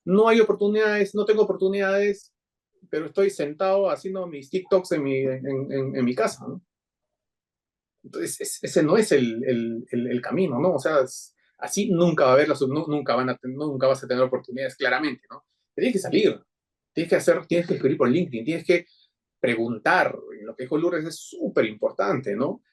Speaker 4: no hay oportunidades, no tengo oportunidades, pero estoy sentado haciendo mis TikToks en mi casa, ¿no? Entonces, ese no es el camino, ¿no? O sea, así nunca va a haber, nunca vas a tener oportunidades, claramente, ¿no? Tienes que salir, tienes que escribir por LinkedIn, tienes que preguntar. Lo que dijo Lourdes es súper importante, ¿no?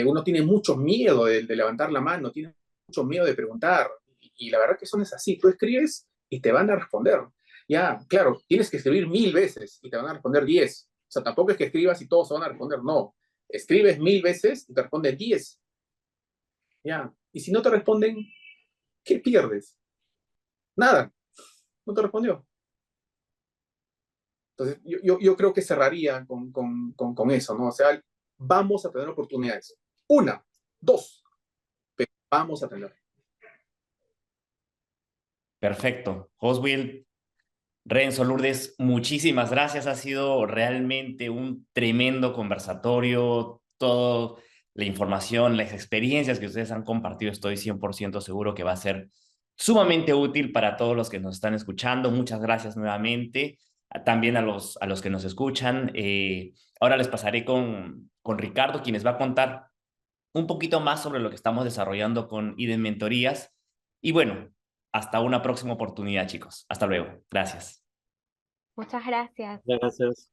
Speaker 4: Uno tiene mucho miedo de levantar la mano, tiene mucho miedo de preguntar, y la verdad que eso no es así. Tú escribes y te van a responder. Ya, claro, tienes que escribir 1000 veces y te van a responder 10. O sea, tampoco es que escribas y todos se van a responder, no. Escribes 1000 veces y te responden 10. Ya. Y si no te responden, ¿qué pierdes? Nada. No te respondió. Entonces, yo creo que cerraría con eso, ¿no? O sea, vamos a tener oportunidades. Una, dos, pero vamos a tener.
Speaker 1: Perfecto. Oswild, Renzo, Lourdes, muchísimas gracias. Ha sido realmente un tremendo conversatorio. Toda la información, las experiencias que ustedes han compartido, estoy 100% seguro que va a ser sumamente útil para todos los que nos están escuchando. Muchas gracias nuevamente. También a los que nos escuchan. Ahora les pasaré con Ricardo, quien les va a contar un poquito más sobre lo que estamos desarrollando con IDEN Mentorías. Y bueno, hasta una próxima oportunidad, chicos. Hasta luego. Gracias.
Speaker 3: Muchas gracias.
Speaker 2: Gracias.